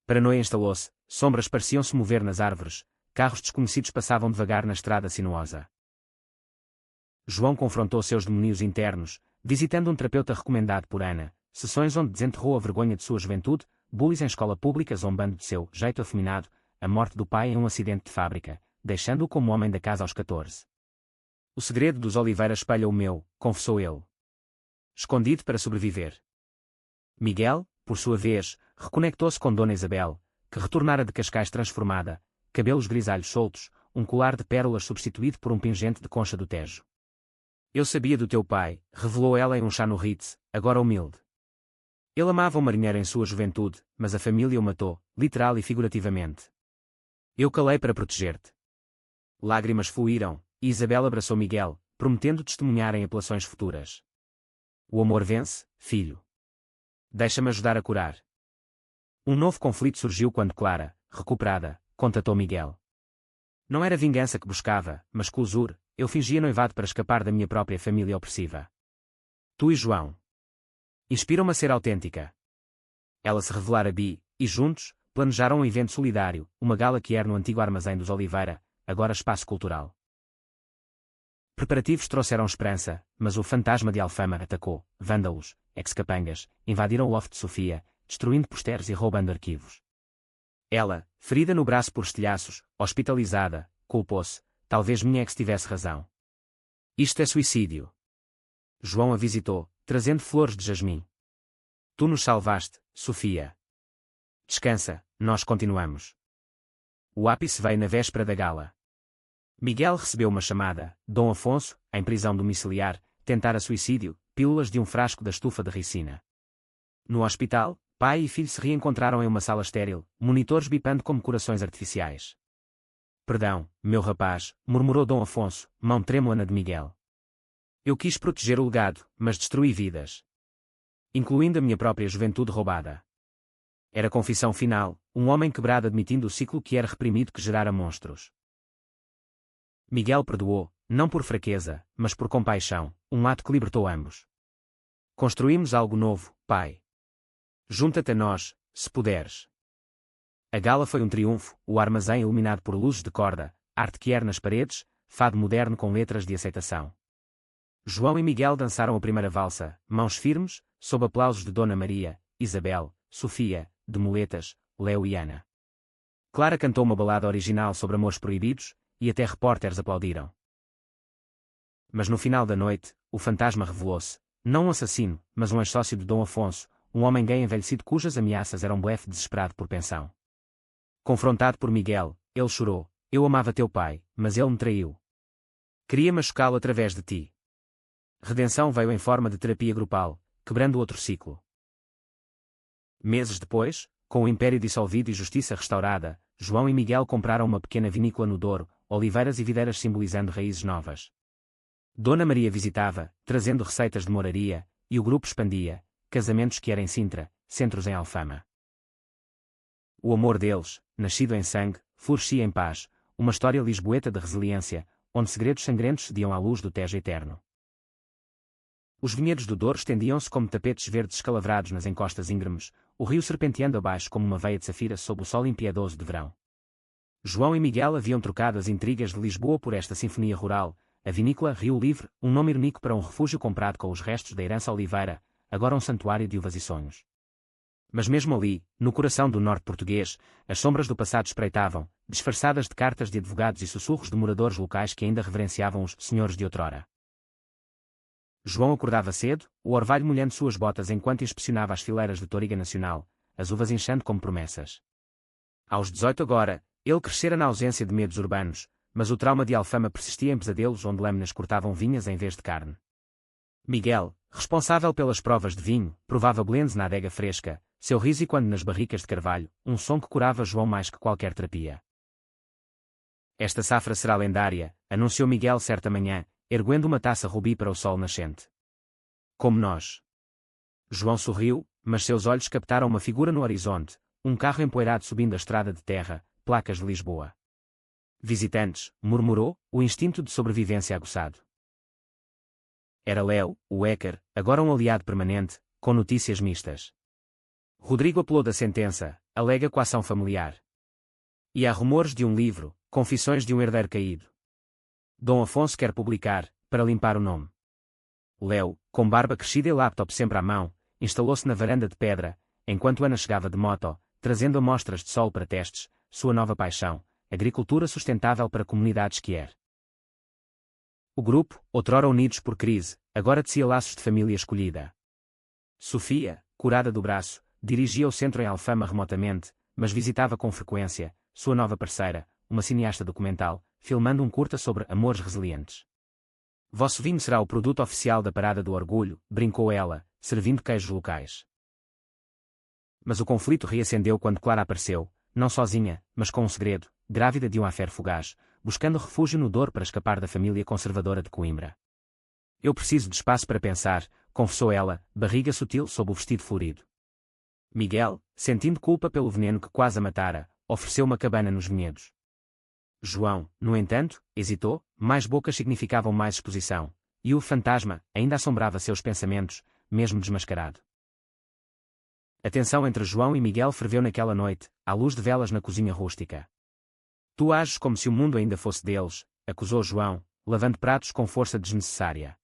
Paranoia instalou-se, sombras pareciam-se mover nas árvores, carros desconhecidos passavam devagar na estrada sinuosa. João confrontou seus demónios internos, visitando um terapeuta recomendado por Ana, sessões onde desenterrou a vergonha de sua juventude, bullies em escola pública zombando de seu jeito afeminado, a morte do pai em um acidente de fábrica, deixando-o como homem da casa aos 14. O segredo dos Oliveira espelha o meu, confessou ele. Escondido para sobreviver. Miguel, por sua vez, reconectou-se com Dona Isabel, que retornara de Cascais transformada, cabelos grisalhos soltos, um colar de pérolas substituído por um pingente de concha do Tejo. Eu sabia do teu pai, revelou ela em um chá no Ritz, agora humilde. Ele amava o marinheiro em sua juventude, mas a família o matou, literal e figurativamente. Eu calei para proteger-te. Lágrimas fluíram, e Isabel abraçou Miguel, prometendo testemunhar em apelações futuras. O amor vence, filho. Deixa-me ajudar a curar. Um novo conflito surgiu quando Clara, recuperada, contatou Miguel. Não era vingança que buscava, mas closure, eu fingia noivado para escapar da minha própria família opressiva. Tu e João inspiram-me a ser autêntica. Ela se revelara bi, e juntos, planejaram um evento solidário, uma gala que era no antigo armazém dos Oliveira, agora espaço cultural. Preparativos trouxeram esperança, mas o fantasma de Alfama atacou, vândalos, ex-capangas, invadiram o loft de Sofia, destruindo posteres e roubando arquivos. Ela, ferida no braço por estilhaços, hospitalizada, culpou-se, talvez minha ex tivesse razão. Isto é suicídio. João a visitou, trazendo flores de jasmim. Tu nos salvaste, Sofia. Descansa, nós continuamos. O ápice veio na véspera da gala. Miguel recebeu uma chamada, Dom Afonso, em prisão domiciliar, tentara suicídio, pílulas de um frasco da estufa de ricina. No hospital, pai e filho se reencontraram em uma sala estéril, monitores bipando como corações artificiais. Perdão, meu rapaz, murmurou Dom Afonso, mão trêmula na de Miguel. Eu quis proteger o legado, mas destruí vidas. Incluindo a minha própria juventude roubada. Era confissão final, um homem quebrado admitindo o ciclo que era reprimido que gerara monstros. Miguel perdoou, não por fraqueza, mas por compaixão, um ato que libertou ambos. Construímos algo novo, pai. Junta-te a nós, se puderes. A gala foi um triunfo, o armazém iluminado por luzes de corda, arte quier nas paredes, fado moderno com letras de aceitação. João e Miguel dançaram a primeira valsa, mãos firmes, sob aplausos de Dona Maria, Isabel, Sofia, de muletas, Léo e Ana. Clara cantou uma balada original sobre amores proibidos, e até repórteres aplaudiram. Mas no final da noite, o fantasma revelou-se, não um assassino, mas um ex-sócio de Dom Afonso, um homem gay envelhecido cujas ameaças eram um blefe desesperado por pensão. Confrontado por Miguel, ele chorou: eu amava teu pai, mas ele me traiu. Queria machucá-lo através de ti. Redenção veio em forma de terapia grupal, quebrando outro ciclo. Meses depois, com o império dissolvido e justiça restaurada, João e Miguel compraram uma pequena vinícola no Douro, oliveiras e videiras simbolizando raízes novas. Dona Maria visitava, trazendo receitas de moraria, e o grupo expandia, casamentos que eram em Sintra, centros em Alfama. O amor deles, nascido em sangue, florescia em paz, uma história lisboeta de resiliência, onde segredos sangrentos cediam à luz do Tejo eterno. Os vinhedos do Douro estendiam-se como tapetes verdes escalavrados nas encostas íngremes, o rio serpenteando abaixo como uma veia de safira sob o sol impiedoso de verão. João e Miguel haviam trocado as intrigas de Lisboa por esta sinfonia rural, a vinícola Rio Livre, um nome irônico para um refúgio comprado com os restos da herança oliveira, agora um santuário de uvas e sonhos. Mas mesmo ali, no coração do norte português, as sombras do passado espreitavam, disfarçadas de cartas de advogados e sussurros de moradores locais que ainda reverenciavam os senhores de outrora. João acordava cedo, o orvalho molhando suas botas enquanto inspecionava as fileiras de touriga nacional, as uvas inchando como promessas. Aos 18 agora, ele crescera na ausência de medos urbanos, mas o trauma de Alfama persistia em pesadelos onde lâminas cortavam vinhas em vez de carne. Miguel, responsável pelas provas de vinho, provava blends na adega fresca, seu riso quando nas barricas de carvalho, um som que curava João mais que qualquer terapia. Esta safra será lendária, anunciou Miguel certa manhã, erguendo uma taça rubi para o sol nascente. Como nós. João sorriu, mas seus olhos captaram uma figura no horizonte, um carro empoeirado subindo a estrada de terra, placas de Lisboa. Visitantes, murmurou, o instinto de sobrevivência aguçado. Era Léo, o hacker, agora um aliado permanente, com notícias mistas. Rodrigo apelou da sentença, alega coação familiar. E há rumores de um livro, confissões de um herdeiro caído. Dom Afonso quer publicar, para limpar o nome. Léo, com barba crescida e laptop sempre à mão, instalou-se na varanda de pedra, enquanto Ana chegava de moto, trazendo amostras de solo para testes, sua nova paixão, agricultura sustentável para comunidades quier. O grupo, outrora unidos por crise, agora tecia laços de família escolhida. Sofia, curada do braço, dirigia o centro em Alfama remotamente, mas visitava com frequência, sua nova parceira, uma cineasta documental, filmando um curta sobre amores resilientes. Vosso vinho será o produto oficial da Parada do Orgulho, brincou ela, servindo queijos locais. Mas o conflito reacendeu quando Clara apareceu, não sozinha, mas com um segredo, grávida de um affaire fugaz, buscando refúgio no Douro para escapar da família conservadora de Coimbra. Eu preciso de espaço para pensar, confessou ela, barriga sutil sob o vestido florido. Miguel, sentindo culpa pelo veneno que quase a matara, ofereceu uma cabana nos vinhedos. João, no entanto, hesitou, mais bocas significavam mais exposição, e o fantasma ainda assombrava seus pensamentos, mesmo desmascarado. A tensão entre João e Miguel ferveu naquela noite, à luz de velas na cozinha rústica. Tu ages como se o mundo ainda fosse deles, acusou João, lavando pratos com força desnecessária.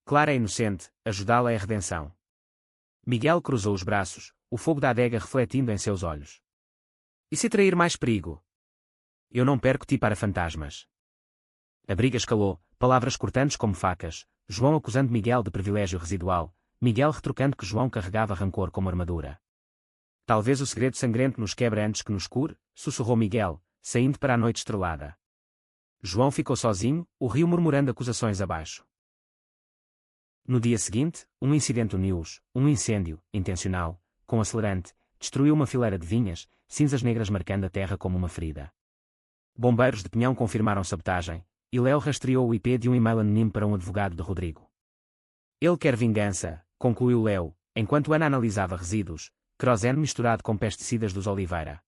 Clara é inocente, ajudá-la é a redenção. Miguel cruzou os braços, o fogo da adega refletindo em seus olhos. E se trair mais perigo? Eu não perco-te para fantasmas. A briga escalou, palavras cortantes como facas, João acusando Miguel de privilégio residual, Miguel retrucando que João carregava rancor como armadura. Talvez o segredo sangrento nos quebre antes que nos cure, sussurrou Miguel, saindo para a noite estrelada. João ficou sozinho, o rio murmurando acusações abaixo. No dia seguinte, um incidente uniu-os, um incêndio, intencional, com acelerante, destruiu uma fileira de vinhas, cinzas negras marcando a terra como uma ferida. Bombeiros de Pinhão confirmaram sabotagem, e Léo rastreou o IP de um e-mail anónimo para um advogado de Rodrigo. Ele quer vingança, concluiu Léo, enquanto Ana analisava resíduos, querosene misturado com pesticidas dos Oliveira.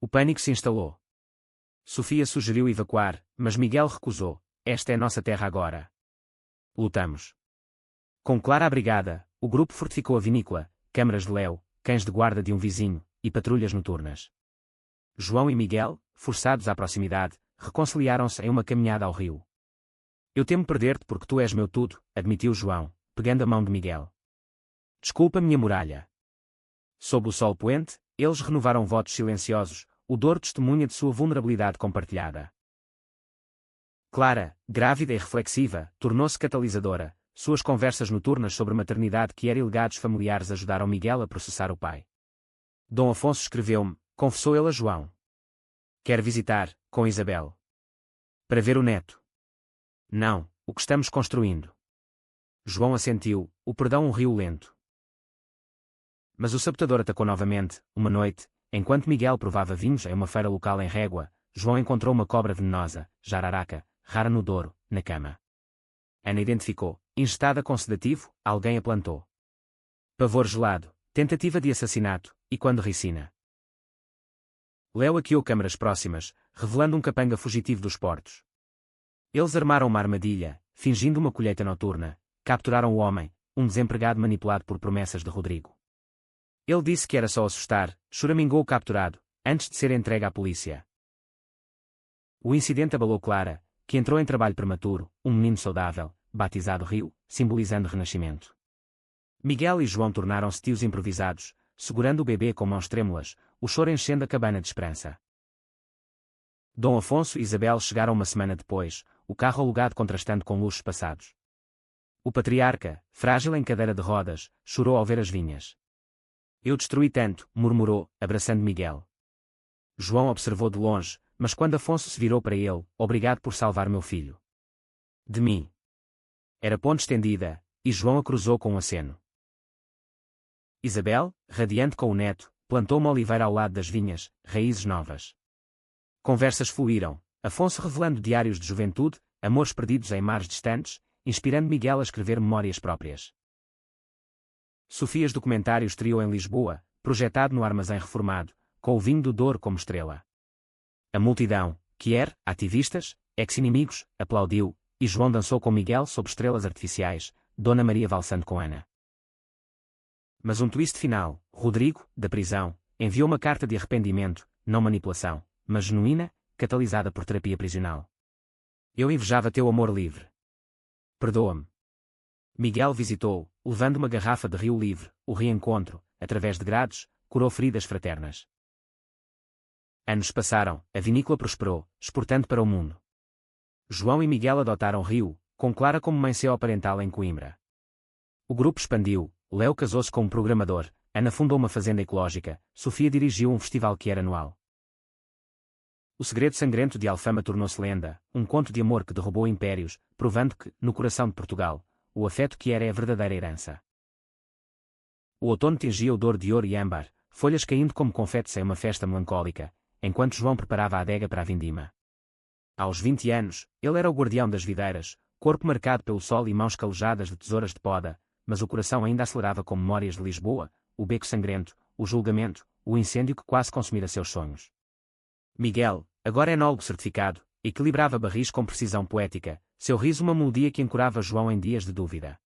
O pânico se instalou. Sofia sugeriu evacuar, mas Miguel recusou. Esta é nossa terra agora. Lutamos. Com Clara abrigada, o grupo fortificou a vinícola, câmaras de Léo, cães de guarda de um vizinho, e patrulhas noturnas. João e Miguel, forçados à proximidade, reconciliaram-se em uma caminhada ao rio. Eu temo perder-te porque tu és meu tudo, admitiu João, pegando a mão de Miguel. Desculpa minha muralha. Sob o sol poente, eles renovaram votos silenciosos, o Douro testemunha de sua vulnerabilidade compartilhada. Clara, grávida e reflexiva, tornou-se catalisadora. Suas conversas noturnas sobre maternidade que eram legados familiares ajudaram Miguel a processar o pai. Dom Afonso escreveu-me, confessou ele a João. Quer visitar, com Isabel. Para ver o neto. Não, o que estamos construindo. João assentiu, o perdão um rio lento. Mas o sabotador atacou novamente, uma noite, enquanto Miguel provava vinhos em uma feira local em Régua, João encontrou uma cobra venenosa, jararaca, rara no Douro, na cama. Ana identificou, injetada com sedativo, alguém a plantou. Pavor gelado, tentativa de assassinato, e quando ricina. Léo hackeou câmaras próximas, revelando um capanga fugitivo dos portos. Eles armaram uma armadilha, fingindo uma colheita noturna, capturaram o homem, um desempregado manipulado por promessas de Rodrigo. Ele disse que era só assustar, choramingou o capturado, antes de ser entregue à polícia. O incidente abalou Clara, que entrou em trabalho prematuro, um menino saudável, batizado Rio, simbolizando renascimento. Miguel e João tornaram-se tios improvisados, segurando o bebê com mãos trêmulas, o choro enchendo a cabana de esperança. Dom Afonso e Isabel chegaram uma semana depois, o carro alugado contrastando com luxos passados. O patriarca, frágil em cadeira de rodas, chorou ao ver as vinhas. Eu destruí tanto, murmurou, abraçando Miguel. João observou de longe, mas quando Afonso se virou para ele, obrigado por salvar meu filho. De mim. Era ponte estendida, e João a cruzou com um aceno. Isabel, radiante com o neto, plantou uma oliveira ao lado das vinhas, raízes novas. Conversas fluíram, Afonso revelando diários de juventude, amores perdidos em mares distantes, inspirando Miguel a escrever memórias próprias. Sofias Documentário estreou em Lisboa, projetado no armazém reformado, com o vinho do Douro como estrela. A multidão, ativistas, ex-inimigos, aplaudiu, e João dançou com Miguel sob estrelas artificiais, Dona Maria valsando com Ana. Mas um twist final, Rodrigo, da prisão, enviou uma carta de arrependimento, não manipulação, mas genuína, catalisada por terapia prisional. Eu invejava teu amor livre. Perdoa-me. Miguel visitou, levando uma garrafa de Rio Livre, o reencontro, através de grades, curou feridas fraternas. Anos passaram, a vinícola prosperou, exportando para o mundo. João e Miguel adotaram Rio, com Clara como mãe parental em Coimbra. O grupo expandiu, Léo casou-se com um programador, Ana fundou uma fazenda ecológica, Sofia dirigiu um festival que era anual. O segredo sangrento de Alfama tornou-se lenda, um conto de amor que derrubou impérios, provando que, no coração de Portugal, o afeto que era é a verdadeira herança. O outono tingia o Douro de ouro e âmbar, folhas caindo como confetes em uma festa melancólica, enquanto João preparava a adega para a vindima. Aos 20 anos, ele era o guardião das videiras, corpo marcado pelo sol e mãos calejadas de tesouras de poda, mas o coração ainda acelerava com memórias de Lisboa, o beco sangrento, o julgamento, o incêndio que quase consumira seus sonhos. Miguel, agora enólogo certificado, equilibrava barris com precisão poética, seu riso uma melodia que ancorava João em dias de dúvida.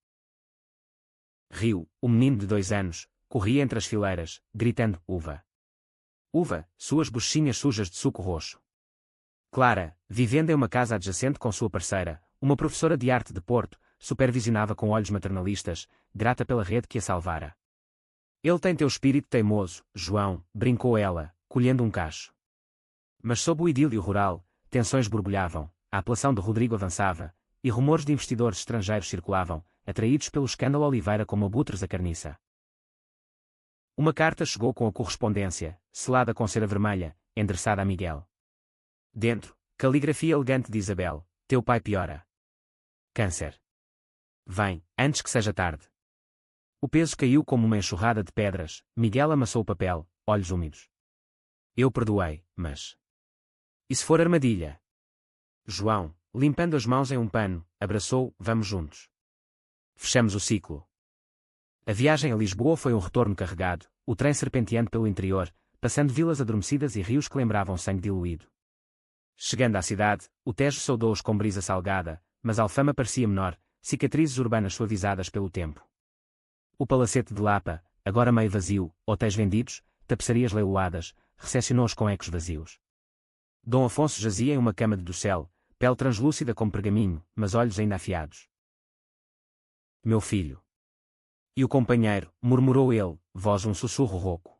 Rio, o menino de 2 anos, corria entre as fileiras, gritando, uva. Uva, suas bochechinhas sujas de suco roxo. Clara, vivendo em uma casa adjacente com sua parceira, uma professora de arte de Porto, supervisionava com olhos maternalistas, grata pela rede que a salvara. Ele tem teu espírito teimoso, João, brincou ela, colhendo um cacho. Mas sob o idílio rural, tensões borbulhavam, a apelação de Rodrigo avançava, e rumores de investidores estrangeiros circulavam, atraídos pelo escândalo Oliveira como abutres a carniça. Uma carta chegou com a correspondência, selada com cera vermelha, endereçada a Miguel. Dentro, caligrafia elegante de Isabel, teu pai piora. Câncer. Vem, antes que seja tarde. O peso caiu como uma enxurrada de pedras, Miguel amassou o papel, olhos úmidos. Eu perdoei, mas... E se for armadilha? João, limpando as mãos em um pano, abraçou, vamos juntos. Fechamos o ciclo. A viagem a Lisboa foi um retorno carregado, o trem serpenteando pelo interior, passando vilas adormecidas e rios que lembravam sangue diluído. Chegando à cidade, o Tejo saudou-os com brisa salgada, mas Alfama parecia menor, cicatrizes urbanas suavizadas pelo tempo. O palacete de Lapa, agora meio vazio, hotéis vendidos, tapeçarias leiloadas, recepcionou-os com ecos vazios. Dom Afonso jazia em uma cama de docel, pele translúcida como pergaminho, mas olhos ainda afiados. Meu filho. E o companheiro, murmurou ele, voz um sussurro rouco.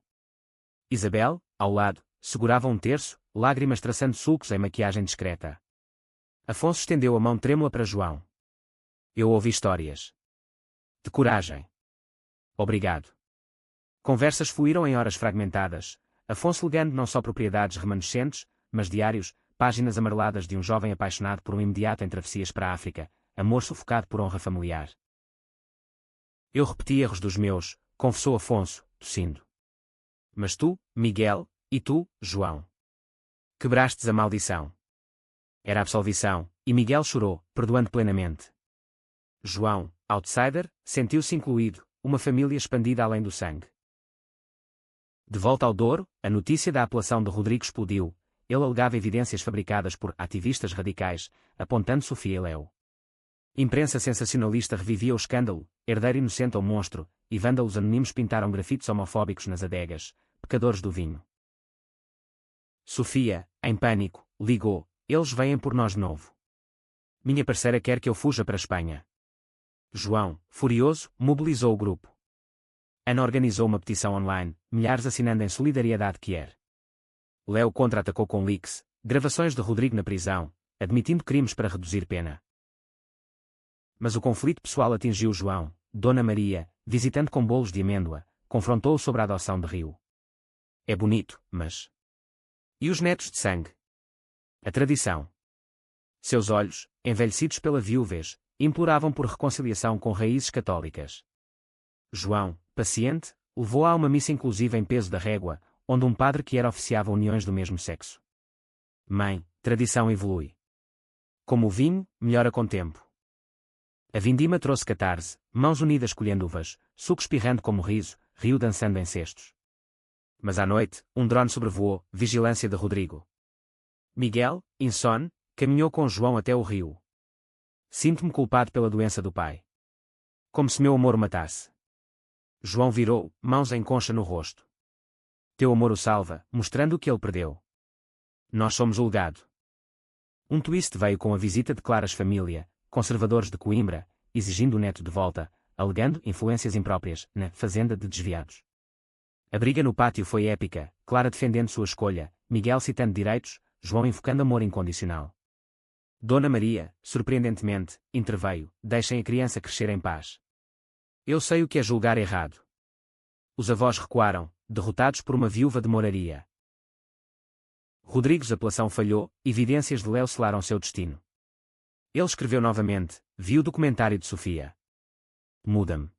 Isabel, ao lado, segurava um terço, lágrimas traçando sulcos em maquiagem discreta. Afonso estendeu a mão trêmula para João. Eu ouvi histórias. De coragem. Obrigado. Conversas fluíram em horas fragmentadas, Afonso legando não só propriedades remanescentes, mas diários, páginas amareladas de um jovem apaixonado por um imediato em travessias para a África, amor sufocado por honra familiar. Eu repeti erros dos meus, confessou Afonso, tossindo. Mas tu, Miguel, e tu, João. Quebrastes a maldição. Era absolvição, e Miguel chorou, perdoando plenamente. João, outsider, sentiu-se incluído, uma família expandida além do sangue. De volta ao Douro, a notícia da apelação de Rodrigo explodiu. Ele alegava evidências fabricadas por ativistas radicais, apontando Sofia e Léo. Imprensa sensacionalista revivia o escândalo, herdeiro inocente ou monstro, e vândalos anónimos pintaram grafites homofóbicos nas adegas, pecadores do vinho. Sofia, em pânico, ligou, eles vêm por nós de novo. Minha parceira quer que eu fuja para a Espanha. João, furioso, mobilizou o grupo. Ana organizou uma petição online, milhares assinando em solidariedade quer. Léo contra-atacou com leaks, gravações de Rodrigo na prisão, admitindo crimes para reduzir pena. Mas o conflito pessoal atingiu João, Dona Maria, visitando com bolos de amêndoa, confrontou-o sobre a adoção de Rio. É bonito, mas... E os netos de sangue? A tradição. Seus olhos, envelhecidos pela viuvez, imploravam por reconciliação com raízes católicas. João, paciente, levou-a a uma missa inclusiva em peso da régua, onde um padre que era oficiava uniões do mesmo sexo. Mãe, tradição evolui. Como o vinho, melhora com tempo. A vindima trouxe catarse, mãos unidas colhendo uvas, suco espirrando como riso, rio dançando em cestos. Mas à noite, um drone sobrevoou, vigilância de Rodrigo. Miguel, insone, caminhou com João até o rio. Sinto-me culpado pela doença do pai. Como se meu amor o matasse. João virou, mãos em concha no rosto. Teu amor o salva, mostrando o que ele perdeu. Nós somos o legado. Um twist veio com a visita de Claras família, conservadores de Coimbra, exigindo o neto de volta, alegando influências impróprias na fazenda de desviados. A briga no pátio foi épica, Clara defendendo sua escolha, Miguel citando direitos, João invocando amor incondicional. Dona Maria, surpreendentemente, interveio, deixem a criança crescer em paz. Eu sei o que é julgar errado. Os avós recuaram, derrotados por uma viúva de moraria. Rodrigues' apelação falhou, evidências de Léo selaram seu destino. Ele escreveu novamente, viu o documentário de Sofia. Muda-me.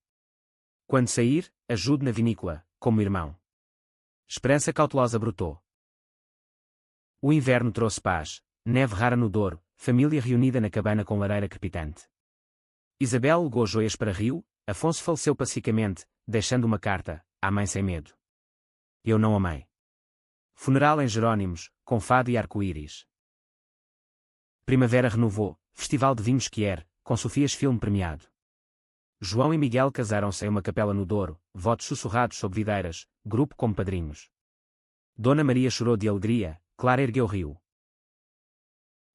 Quando sair, ajude na vinícola, como irmão. Esperança cautelosa brotou. O inverno trouxe paz, neve rara no Douro, família reunida na cabana com lareira crepitante. Isabel legou joias para Rio, Afonso faleceu pacificamente, deixando uma carta, à mãe sem medo. Eu não amei. Funeral em Jerónimos, com fado e arco-íris. Primavera renovou, Festival de Vinhos Quier, com Sofias filme premiado. João e Miguel casaram-se em uma capela no Douro, votos sussurrados sob videiras, grupo como padrinhos. Dona Maria chorou de alegria, Clara ergueu Rio.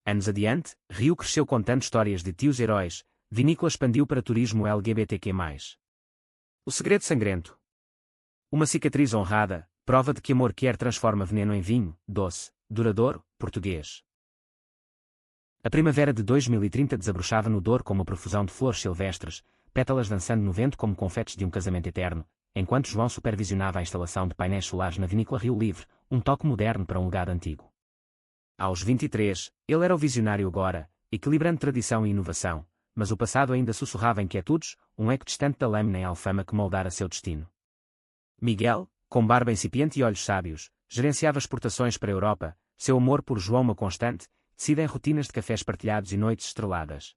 Anos adiante, Rio cresceu contando histórias de tios heróis, vinícola expandiu para turismo LGBTQ+. O segredo sangrento. Uma cicatriz honrada, prova de que amor quer transforma veneno em vinho, doce, duradouro, português. A primavera de 2030 desabrochava no Douro com uma profusão de flores silvestres, pétalas dançando no vento como confetes de um casamento eterno, enquanto João supervisionava a instalação de painéis solares na vinícola Rio Livre, um toque moderno para um legado antigo. Aos 23, ele era o visionário agora, equilibrando tradição e inovação, mas o passado ainda sussurrava inquietudes, um eco distante da lâmina em alfama que moldara seu destino. Miguel, com barba incipiente e olhos sábios, gerenciava exportações para a Europa, seu amor por João uma constante, decida em rotinas de cafés partilhados e noites estreladas.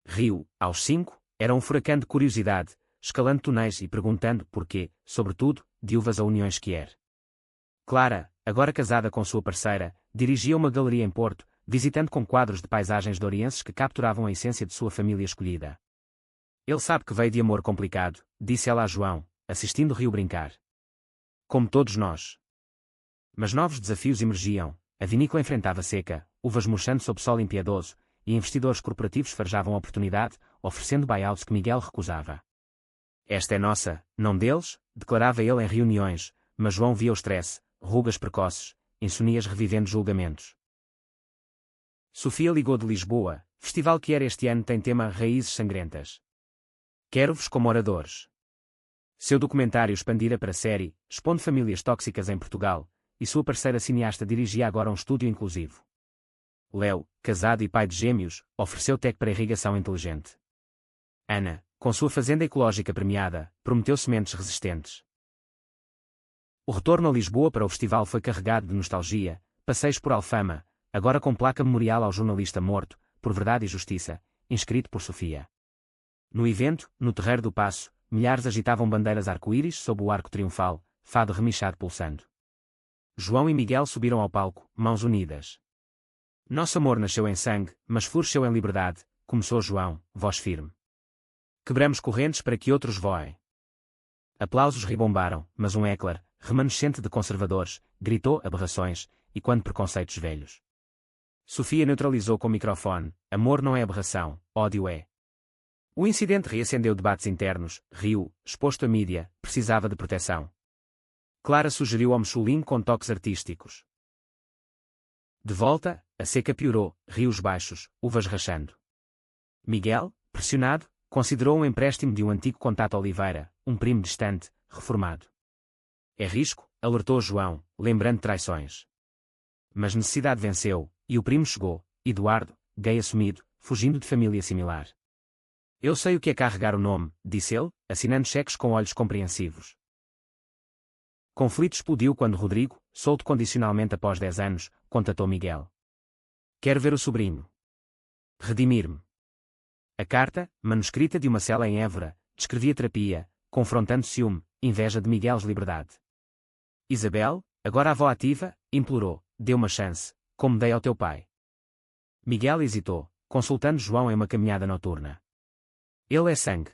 Rio, aos 5, era um furacão de curiosidade, escalando túneis e perguntando porquê, sobretudo, de uvas a uniões quier. Clara, agora casada com sua parceira, dirigia uma galeria em Porto, visitando com quadros de paisagens dorienses que capturavam a essência de sua família escolhida. Ele sabe que veio de amor complicado, disse ela a João, assistindo Rio brincar. Como todos nós. Mas novos desafios emergiam, a vinícola enfrentava seca, uvas murchando sob sol impiedoso, e investidores corporativos farjavam oportunidade, oferecendo buyouts que Miguel recusava. Esta é nossa, não deles, declarava ele em reuniões, mas João via o stress, rugas precoces, insonias revivendo julgamentos. Sofia ligou de Lisboa, festival que era este ano tem tema Raízes Sangrentas. Quero-vos como oradores. Seu documentário expandira para série, expondo famílias tóxicas em Portugal, e sua parceira cineasta dirigia agora um estúdio inclusivo. Léo, casado e pai de gêmeos, ofereceu tech para irrigação inteligente. Ana, com sua fazenda ecológica premiada, prometeu sementes resistentes. O retorno a Lisboa para o festival foi carregado de nostalgia, passeios por Alfama, agora com placa memorial ao jornalista morto, por Verdade e Justiça, inscrito por Sofia. No evento, no Terreiro do Paço, milhares agitavam bandeiras arco-íris sob o arco triunfal, fado remichado pulsando. João e Miguel subiram ao palco, mãos unidas. Nosso amor nasceu em sangue, mas floresceu em liberdade, começou João, voz firme. Quebramos correntes para que outros voem. Aplausos ribombaram, mas um éclair, remanescente de conservadores, gritou aberrações, e quando preconceitos velhos. Sofia neutralizou com o microfone, amor não é aberração, ódio é. O incidente reacendeu debates internos, riu, exposto à mídia, precisava de proteção. Clara sugeriu ao Michelin com toques artísticos. De volta, a seca piorou, rios baixos, uvas rachando. Miguel, pressionado, considerou um empréstimo de um antigo contato Oliveira, um primo distante, reformado. É risco, alertou João, lembrando traições. Mas necessidade venceu, e o primo chegou, Eduardo, gay assumido, fugindo de família similar. Eu sei o que é carregar o nome, disse ele, assinando cheques com olhos compreensivos. Conflito explodiu quando Rodrigo, solto condicionalmente após 10 anos, contatou Miguel. Quero ver o sobrinho. Redimir-me. A carta, manuscrita de uma cela em Évora, descrevia terapia, confrontando ciúme, inveja de Miguel's liberdade. Isabel, agora avó ativa, implorou, dê uma chance, como dei ao teu pai. Miguel hesitou, consultando João em uma caminhada noturna. Ele é sangue.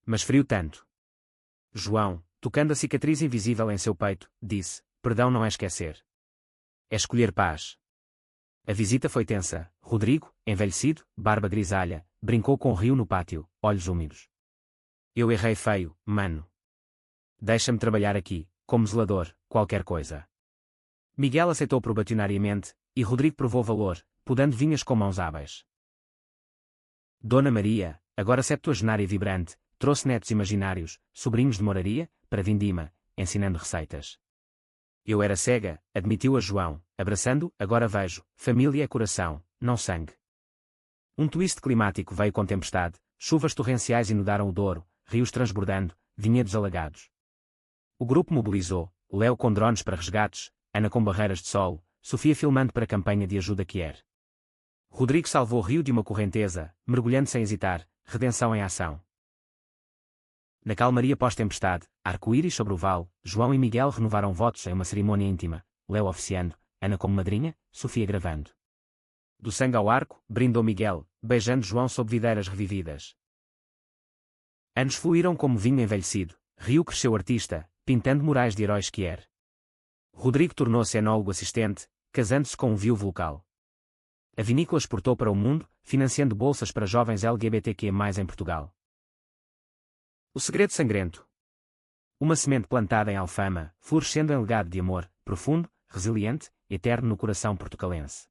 Mas frio tanto. João, tocando a cicatriz invisível em seu peito, disse, perdão não é esquecer. É escolher paz. A visita foi tensa. Rodrigo, envelhecido, barba grisalha, brincou com o rio no pátio, olhos úmidos. Eu errei feio, mano. Deixa-me trabalhar aqui, como zelador, qualquer coisa. Miguel aceitou probatoriamente, e Rodrigo provou valor, podando vinhas com mãos hábeis. Dona Maria, agora septuagenária e vibrante, trouxe netos imaginários, sobrinhos de moraria, para vindima, ensinando receitas. Eu era cega, admitiu a João, abraçando, agora vejo, família é coração, não sangue. Um twist climático veio com tempestade, chuvas torrenciais inundaram o Douro, rios transbordando, vinhedos alagados. O grupo mobilizou, Léo com drones para resgates, Ana com barreiras de solo, Sofia filmando para a campanha de ajuda Kier. Rodrigo salvou o rio de uma correnteza, mergulhando sem hesitar, redenção em ação. Na calmaria pós-tempestade, arco-íris sobre o vale, João e Miguel renovaram votos em uma cerimônia íntima, Léo oficiando, Ana como madrinha, Sofia gravando. Do sangue ao arco, brindou Miguel, beijando João sob videiras revividas. Anos fluíram como vinho envelhecido, rio cresceu artista, pintando murais de heróis que era. Rodrigo tornou-se enólogo assistente, casando-se com um viúvo local. A vinícola exportou para o mundo, financiando bolsas para jovens LGBTQ+, em Portugal. O segredo sangrento. Uma semente plantada em Alfama, florescendo em legado de amor, profundo, resiliente, eterno no coração portucalense.